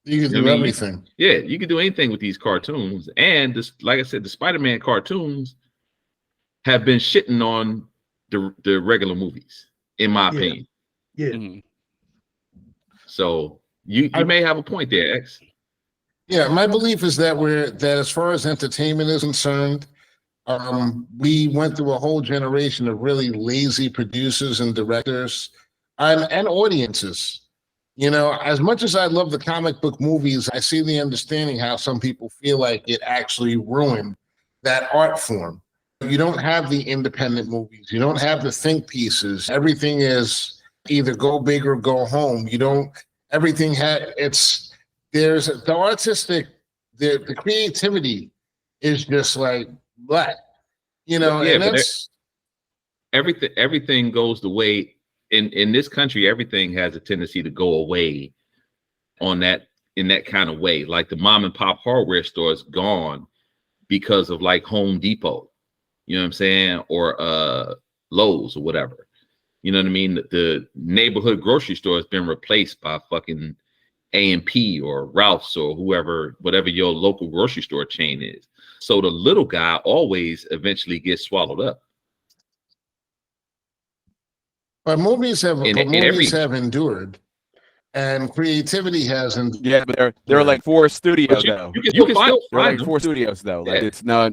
S1: You can do everything.
S2: Yeah, you can do anything with these cartoons. And like I said, the Spider-Man cartoons have been shitting on the regular movies, in my opinion.
S3: Yeah.
S2: So you may have a point there, X.
S1: Yeah, my belief is that as far as entertainment is concerned, we went through a whole generation of really lazy producers and directors and audiences. You know, as much as I love the comic book movies, I see the understanding how some people feel like it actually ruined that art form. You don't have the independent movies. You don't have the think pieces. Everything is either go big or go home. You don't, everything had, it's, there's the artistic, the creativity is just like black, you know,
S2: Yeah,
S1: and
S2: but
S1: that's,
S2: everything goes the way in this country. Everything has a tendency to go away on that in that kind of way. Like the mom and pop hardware store is gone because of like Home Depot, you know what I'm saying, or Lowe's or whatever. You know what I mean? The neighborhood grocery store has been replaced by fucking A&P or Ralph's or whoever, whatever your local grocery store chain is. So the little guy always eventually gets swallowed up.
S1: but movies have,
S2: In
S1: movies
S2: every
S1: have endured and creativity hasn't.
S4: Yeah, but there are like four studios though.
S2: you can still
S4: There are
S2: find
S4: like
S2: them.
S4: four studios though. Like
S2: Yeah.
S4: it's not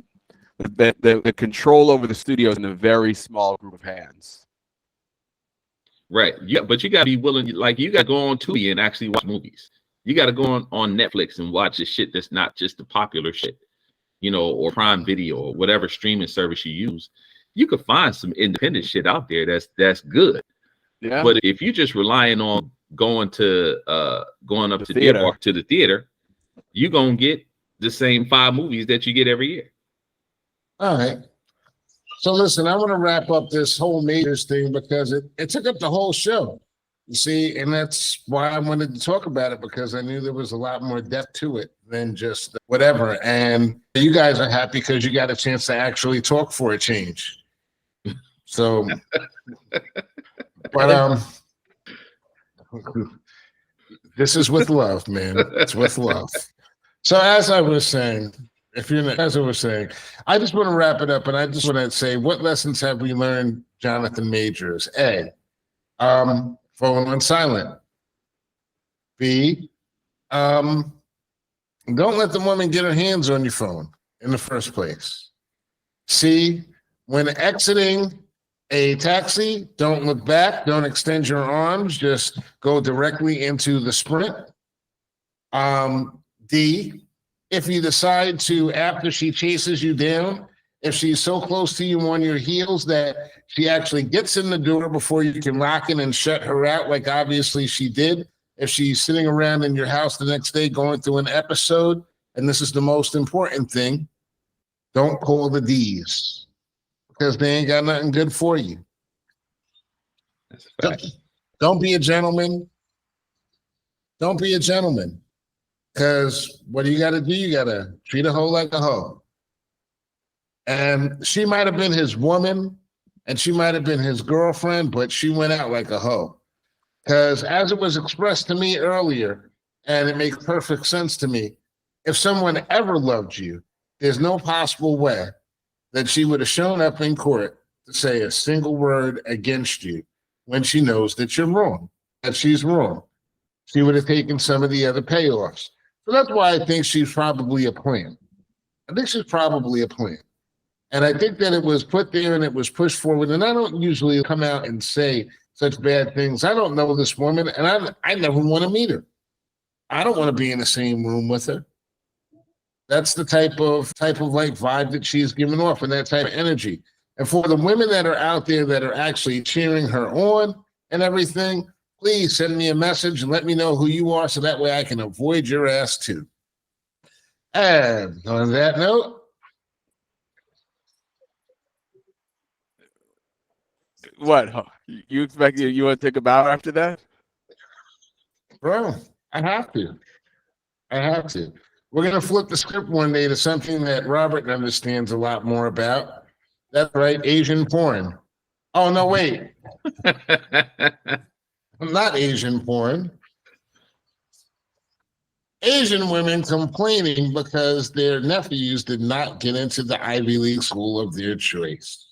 S4: the control over the studios in a very small group of hands.
S2: Right. Yeah, but you gotta be willing, like you gotta go on Tubi and actually watch movies. You gotta go on Netflix and watch the shit that's not just the popular shit, you know, or Prime Video or whatever streaming service you use. You could find some independent shit out there that's good.
S4: Yeah.
S2: But if you're just relying on going up
S4: The
S2: to
S4: theater.
S2: or to the theater, you're gonna get the same 5 movies that you get every year.
S1: All right. So listen, I want to wrap up this whole majors thing because it took up the whole show. You see, and that's why I wanted to talk about it, because I knew there was a lot more depth to it than just whatever. And you guys are happy because you got a chance to actually talk for a change. So, but this is with love, man. It's with love. So as I was saying, as I was saying, I just want to wrap it up, and I just want to say, what lessons have we learned, Jonathan Majors? A, phone on silent. B, don't let the woman get her hands on your phone in the first place. C, when exiting a taxi, don't look back, don't extend your arms, just go directly into the sprint. D, if you decide to, after she chases you down, if she's so close to you on your heels that she actually gets in the door before you can lock in and shut her out, like obviously she did, if she's sitting around in your house the next day going through an episode, and this is the most important thing, don't call the D's, because they ain't got nothing good for you.
S2: That's a fact.
S1: Don't be a gentleman. Don't be a gentleman. Because what do you got to do? You got to treat a hoe like a hoe. And she might have been his woman and she might have been his girlfriend, but she went out like a hoe. Because as it was expressed to me earlier, and it makes perfect sense to me, if someone ever loved you, there's no possible way that she would have shown up in court to say a single word against you when she knows that you're wrong, that she's wrong. She would have taken some of the other payoffs. So that's why I think she's probably a plan. I think she's probably a plan. And I think that it was put there and it was pushed forward. And I don't usually come out and say such bad things. I don't know this woman, and I never want to meet her. I don't want to be in the same room with her. That's the type of like vibe that she's giving off, and that type of energy. And for the women that are out there that are actually cheering her on and everything, please send me a message and let me know who you are so that way I can avoid your ass too. And on that note,
S4: What? You expect you want to take a bow after that?
S1: bro, I have to. I have to. We're going to flip the script one day to something that Robert understands a lot more about. That's right, Asian porn. Oh, no, wait. Not Asian porn. Asian women complaining because their nephews did not get into the Ivy League school of their choice.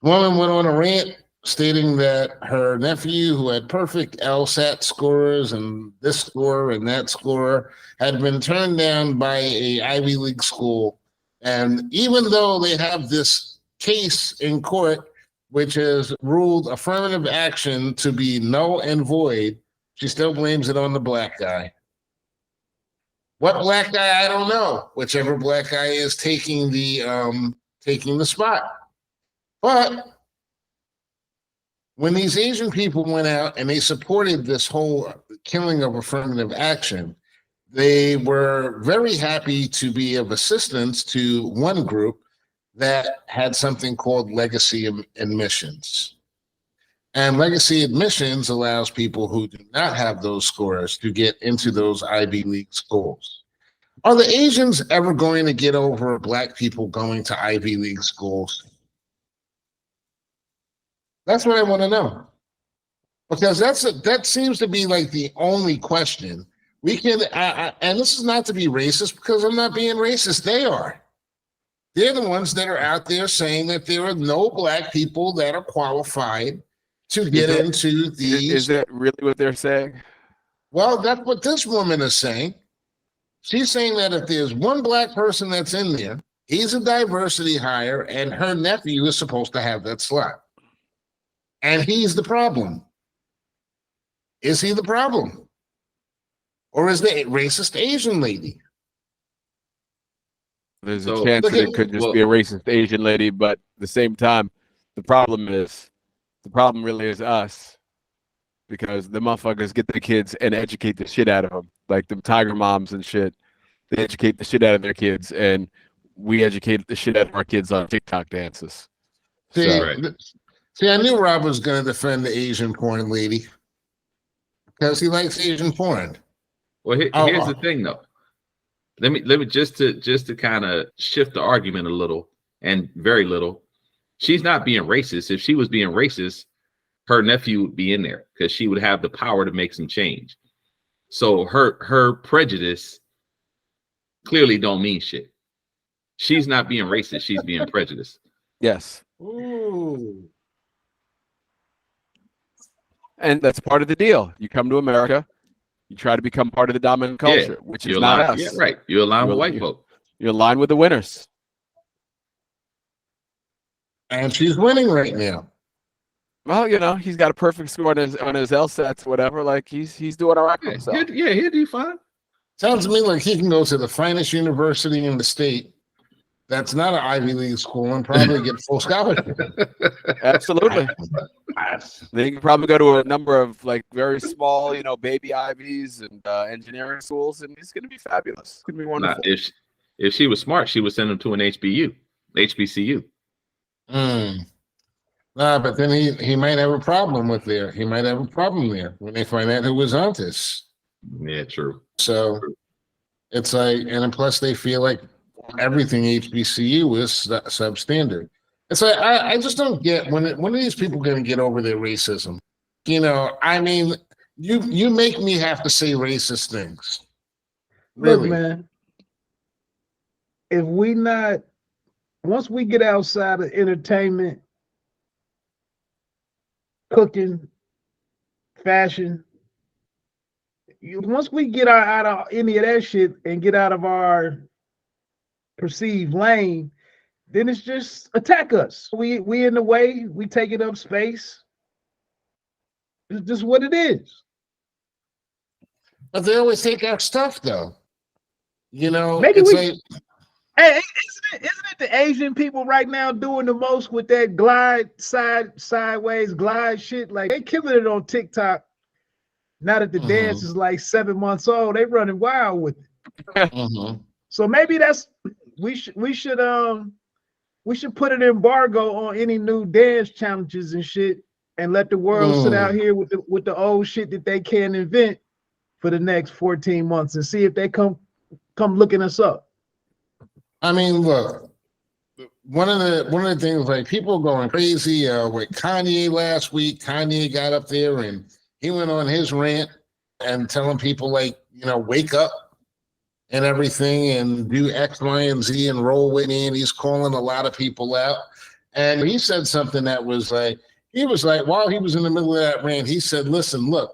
S1: Woman went on a rant stating that her nephew, who had perfect LSAT scores and this score and that score, had been turned down by a Ivy League school. And even though they have this case in court which has ruled affirmative action to be null and void, she still blames it on the black guy. What black guy? I don't know. Whichever black guy is taking the spot. But when these Asian people went out and they supported this whole killing of affirmative action, they were very happy to be of assistance to one group that had something called legacy admissions. And legacy admissions allows people who do not have those scores to get into those Ivy League schools. Are the Asians ever going to get over black people going to Ivy League schools? That's what I want to know. Because that seems to be like the only question. We can, and this is not to be racist because I'm not being racist. They are. They're the ones that are out there saying that there are no black people that are qualified to get into these.
S4: Is that really what they're saying?
S1: Well, that's what this woman is saying. She's saying that if there's one black person that's in there, he's a diversity hire, and her nephew is supposed to have that slot. And he's the problem. Is he the problem? Or is the racist Asian lady?
S4: There's a chance that it could just be a racist Asian lady, but at the same time, the problem really is us, because the motherfuckers get the kids and educate the shit out of them, like them tiger moms and shit. They educate the shit out of their kids, and we educate the shit out of our kids on TikTok dances.
S1: See, I knew Rob was going to defend the Asian porn lady because he likes Asian porn.
S2: Well, here's the thing, though. Let me just to kind of shift the argument a little, and very little. She's not being racist. If she was being racist, her nephew would be in there because she would have the power to make some change. So her prejudice clearly don't mean shit. She's not being racist. She's being prejudiced.
S4: Yes.
S1: Ooh.
S4: And that's part of the deal. You come to America, you try to become part of the dominant culture, which is not us.
S2: Yeah, right. You align with white folk.
S4: You align with the winners.
S1: And she's winning right now.
S4: Well, you know, he's got a perfect score on his LSATs, whatever. Like he's doing all right for himself.
S2: He'll do fine.
S1: Sounds to me like he can go to the finest university in the state that's not an Ivy League school and probably get full scholarship.
S4: Absolutely. Then he can probably go to a number of like very small, you know, baby Ivies and engineering schools, and he's going to be fabulous. It's going to be wonderful.
S2: Now, if she was smart, she would send him to an HBCU.
S1: Nah, but then he might have a problem with there. He might have a problem there when they find out who was on this.
S2: Yeah, true.
S1: So it's like, and plus they feel like everything HBCU is substandard. It's like I just don't get when are these people going to get over their racism? You know, I mean, you make me have to say racist things. Really,
S3: look, man. If once we get outside of entertainment, cooking, fashion, once we get out of any of that shit and get out of our perceived lane, then it's just attack us. We in the way, we taking up space. It's just what it is.
S1: but they always take our stuff, though. You know,
S3: Maybe
S1: it's
S3: we. Hey, isn't it the Asian people right now doing the most with that glide sideways glide shit? Like they killing it on TikTok. Now that the dance is like 7 months old, they running wild with it. So maybe we should put an embargo on any new dance challenges and shit, and let the world sit out here with the old shit that they can invent for the next 14 months and see if they come looking us up.
S1: I mean, look, one of the things, like, people going crazy with Kanye last week. Kanye got up there and he went on his rant and telling people, like, you know, wake up and everything and do X, Y, and Z and roll with me. And he's calling a lot of people out. And he said something that was like, while he was in the middle of that rant, he said, listen, look,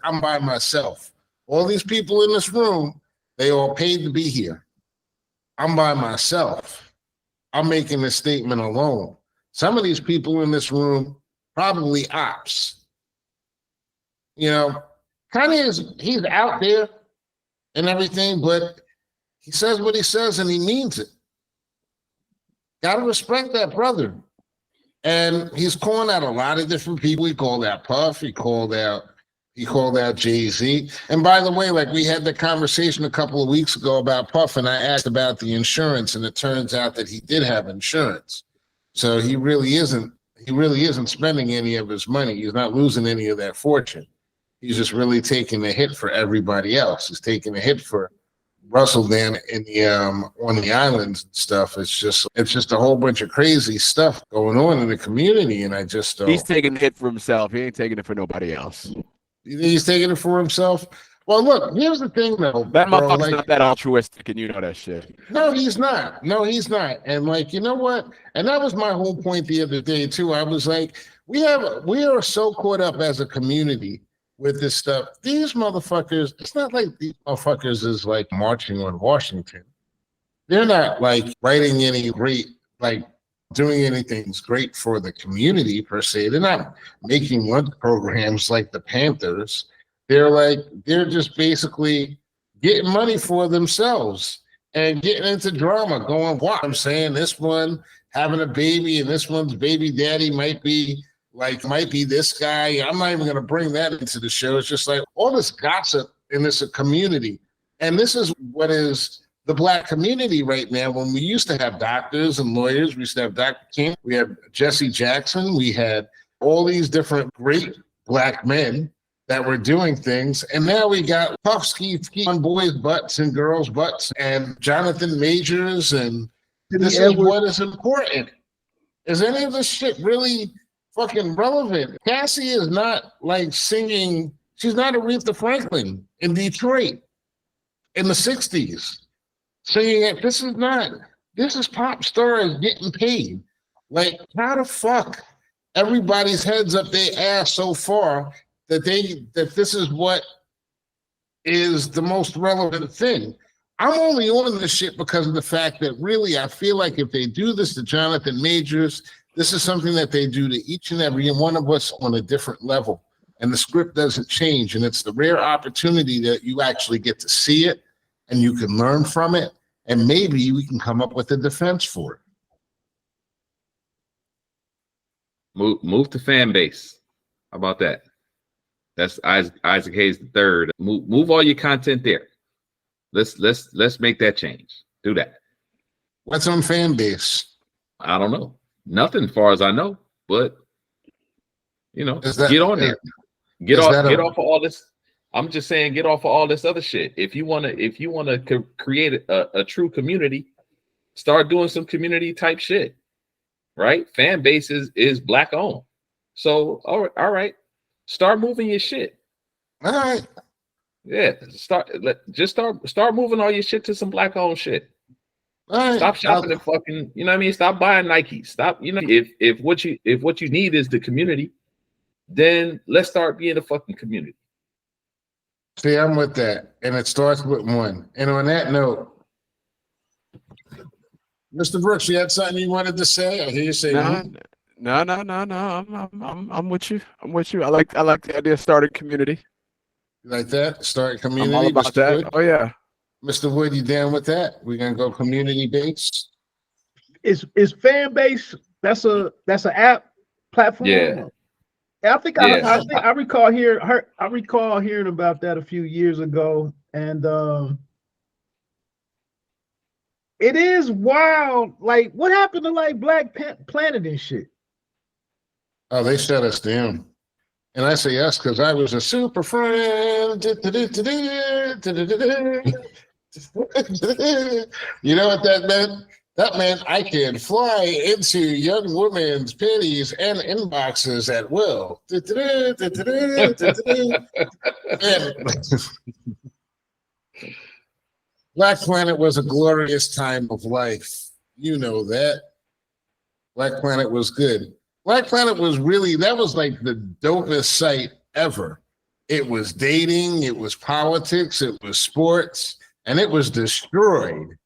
S1: I'm by myself. All these people in this room, they all paid to be here. I'm by myself. I'm making this statement alone. Some of these people in this room probably ops. You know, Kanye he's out there and everything, but he says what he says and he means it. Gotta respect that brother. And he's calling out a lot of different people. He called out Puff. He called out Jay-Z. And by the way, like we had the conversation a couple of weeks ago about Puff, and I asked about the insurance, and it turns out that he did have insurance. So he really isn't spending any of his money. He's not losing any of that fortune. He's just really taking the hit for everybody else. He's taking a hit for Russell down in the on the islands and stuff. It's just a whole bunch of crazy stuff going on in the community, and I just
S4: He's taking the hit for himself. He ain't taking it for nobody else.
S1: He's taking it for himself. Well, look, here's the thing, though.
S4: That motherfucker's not that altruistic, and you know that shit.
S1: No, he's not. No, he's not. And like, you know what? And that was my whole point the other day too. I was like, we are so caught up as a community with this stuff. These motherfuckers, it's not like these motherfuckers is like marching on Washington. They're not like writing any great, like doing anything great for the community per se. They're not making lunch programs like the Panthers. They're just basically getting money for themselves and getting into drama, going, what? I'm saying this one having a baby and this one's baby daddy might be this guy. I'm not even going to bring that into the show. It's just like all this gossip in this community. And this is what is the Black community right now. When we used to have doctors and lawyers, we used to have Dr. King, we had Jesse Jackson, we had all these different great Black men that were doing things. And now we got Puff ski on boys' butts and girls' butts and Jonathan Majors. And this is what is important. Is any of this shit really fucking relevant? Cassie is not like singing. She's not Aretha Franklin in Detroit in the 60s singing it. This is pop stars getting paid. Like, how the fuck everybody's heads up their ass so far that this is what is the most relevant thing. I'm only on this shit because of the fact that really I feel like if they do this to Jonathan Majors, this is something that they do to each and every one of us on a different level. And the script doesn't change. And it's the rare opportunity that you actually get to see it and you can learn from it. And maybe we can come up with a defense for it.
S2: Move to fan base. How about that? That's Isaac Hayes III. Move all your content there. Let's make that change. Do that.
S1: What's on fan base?
S2: I don't know. Nothing as far as I know, but you know, get on there. Get off of all this. I'm just saying, get off of all this other shit. If you wanna create a true community, start doing some community type shit. Right? Fan base is Black owned. So all right. Start moving your shit.
S1: All right.
S2: Yeah. Start moving all your shit to some Black owned shit.
S1: All right.
S2: Stop shopping and fucking, you know what I mean? Stop buying Nike. Stop, you know, if what you need is the community, then let's start being a fucking community.
S1: See, I'm with that. And it starts with one. And on that note, Mr. Brooks, you had something you wanted to say? I hear you say
S4: no. I'm with you. I like the idea of starting community.
S1: You like that? Start community.
S4: I'm all about
S1: Mr.
S4: that.
S1: Wood?
S4: Oh yeah.
S1: Mr. Wood, you down with that? We're gonna go community based.
S3: Is fan base? That's an app platform.
S2: Yeah.
S3: I think I recall hearing about that a few years ago, and it is wild. Like, what happened to like Black Planet and shit?
S1: Oh, they shut us down. And I say us because I was a super friend. You know what that meant? That meant I could fly into young women's panties and inboxes at will. Black Planet was a glorious time of life. You know that. Black Planet was good. Black Planet was that was like the dopest site ever. It was dating, it was politics, it was sports, and it was destroyed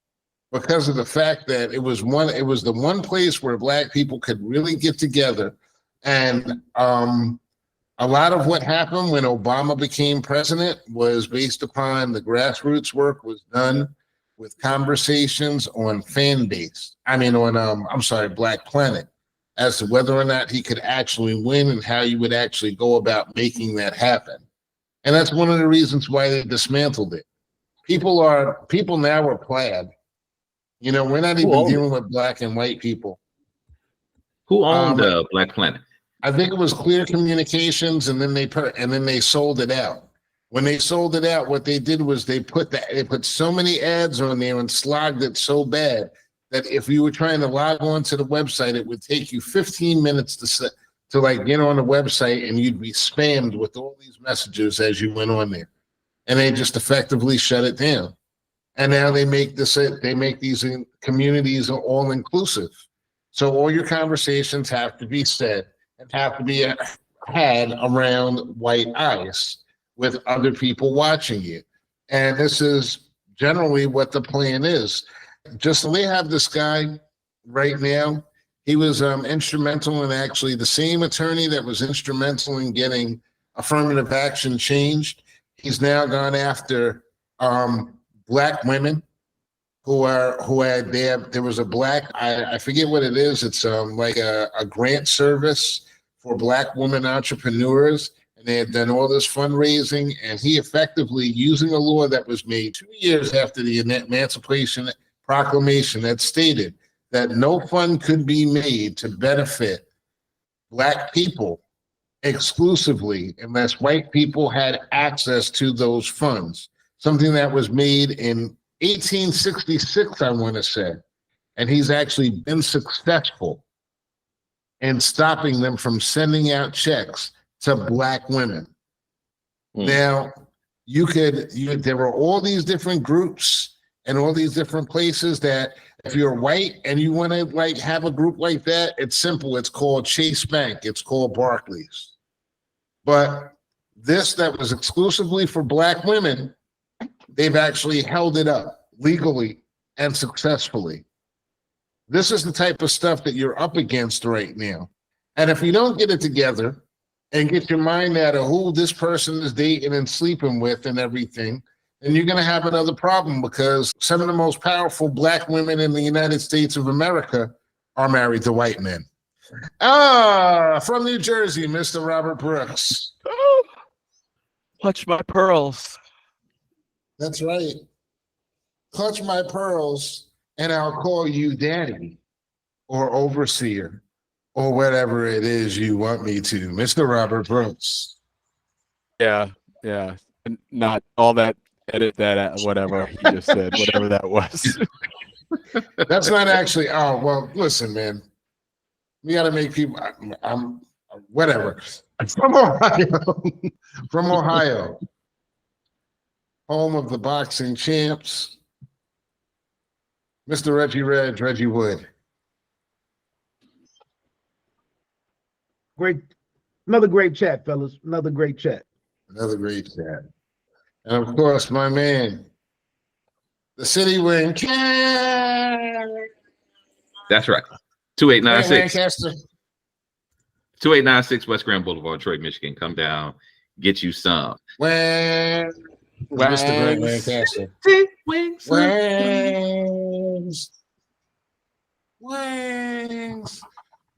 S1: because of the fact that it was the one place where Black people could really get together. And a lot of what happened when Obama became president was based upon the grassroots work was done with conversations on fan base. I mean, on Black Planet, as to whether or not he could actually win and how you would actually go about making that happen. And that's one of the reasons why they dismantled it. People now are plaid. You know, we're not even dealing with Black and white people.
S2: Who owned Black Planet?
S1: I think it was Clear Communications, and then they sold it out. When they sold it out, what they did was they put so many ads on there and slogged it so bad that if you were trying to log on to the website, it would take you 15 minutes to like get on the website, and you'd be spammed with all these messages as you went on there. And they just effectively shut it down. And now they make these communities all inclusive. So all your conversations have to be said and have to be had around white eyes with other people watching you. And this is generally what the plan is. Just they have this guy right now. He was instrumental in actually the same attorney that was instrumental in getting affirmative action changed. He's now gone after Black women there was a Black, I forget what it is. It's like a grant service for Black women entrepreneurs. And they had done all this fundraising, and he effectively, using a law that was made 2 years after the Emancipation Proclamation, that stated that no fund could be made to benefit Black people exclusively unless white people had access to those funds. Something that was made in 1866, I want to say. And he's actually been successful in stopping them from sending out checks to Black women. Now, there were all these different groups and all these different places that if you're white and you want to like have a group like that, it's simple. It's called Chase Bank. It's called Barclays. But this that was exclusively for Black women, they've actually held it up legally and successfully. This is the type of stuff that you're up against right now. And if you don't get it together and get your mind out of who this person is dating and sleeping with and everything, then you're going to have another problem, because some of the most powerful Black women in the United States of America are married to white men. From New Jersey, Mr. Robert Brooks.
S4: Clutch my pearls.
S1: That's right. Clutch my pearls, and I'll call you daddy or overseer or whatever it is you want me to, Mr. Robert Brooks.
S4: Yeah. And not all that, edit that, whatever he just said, whatever that was.
S1: That's not actually, well, listen, man. We got to make people, whatever. From Ohio, home of the boxing champs, Mr. Reggie Wood.
S3: Another great chat, fellas. Another great chat.
S1: And of course, my man, the City Wing.
S2: That's right. 2896.
S1: Lancaster.
S2: 2896 West Grand Boulevard, Detroit, Michigan. Come down, get you some.
S1: Mr. Greg Lancaster. Wings.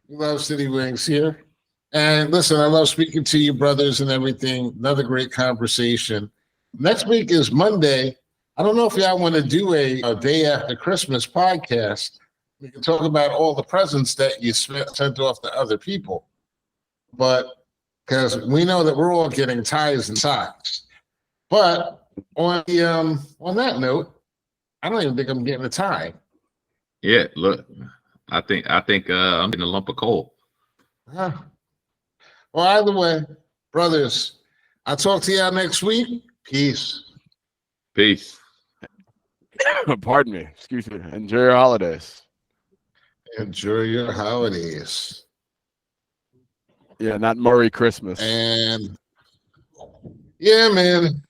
S1: We love City Wings here. And listen, I love speaking to you, brothers, and everything. Another great conversation. Next week is Monday. I don't know if y'all want to do a day after Christmas podcast. We can talk about all the presents that you sent off to other people. But because we know that we're all getting ties and socks. But on that note, I don't even think I'm getting a tie.
S2: Yeah, look, I think I'm getting a lump of coal.
S1: Huh. Well, either way, brothers, I'll talk to y'all next week. Peace.
S4: Pardon me. Excuse me. Enjoy your holidays.
S1: Enjoy your holidays.
S4: Yeah, not Merry Christmas.
S1: And yeah, man.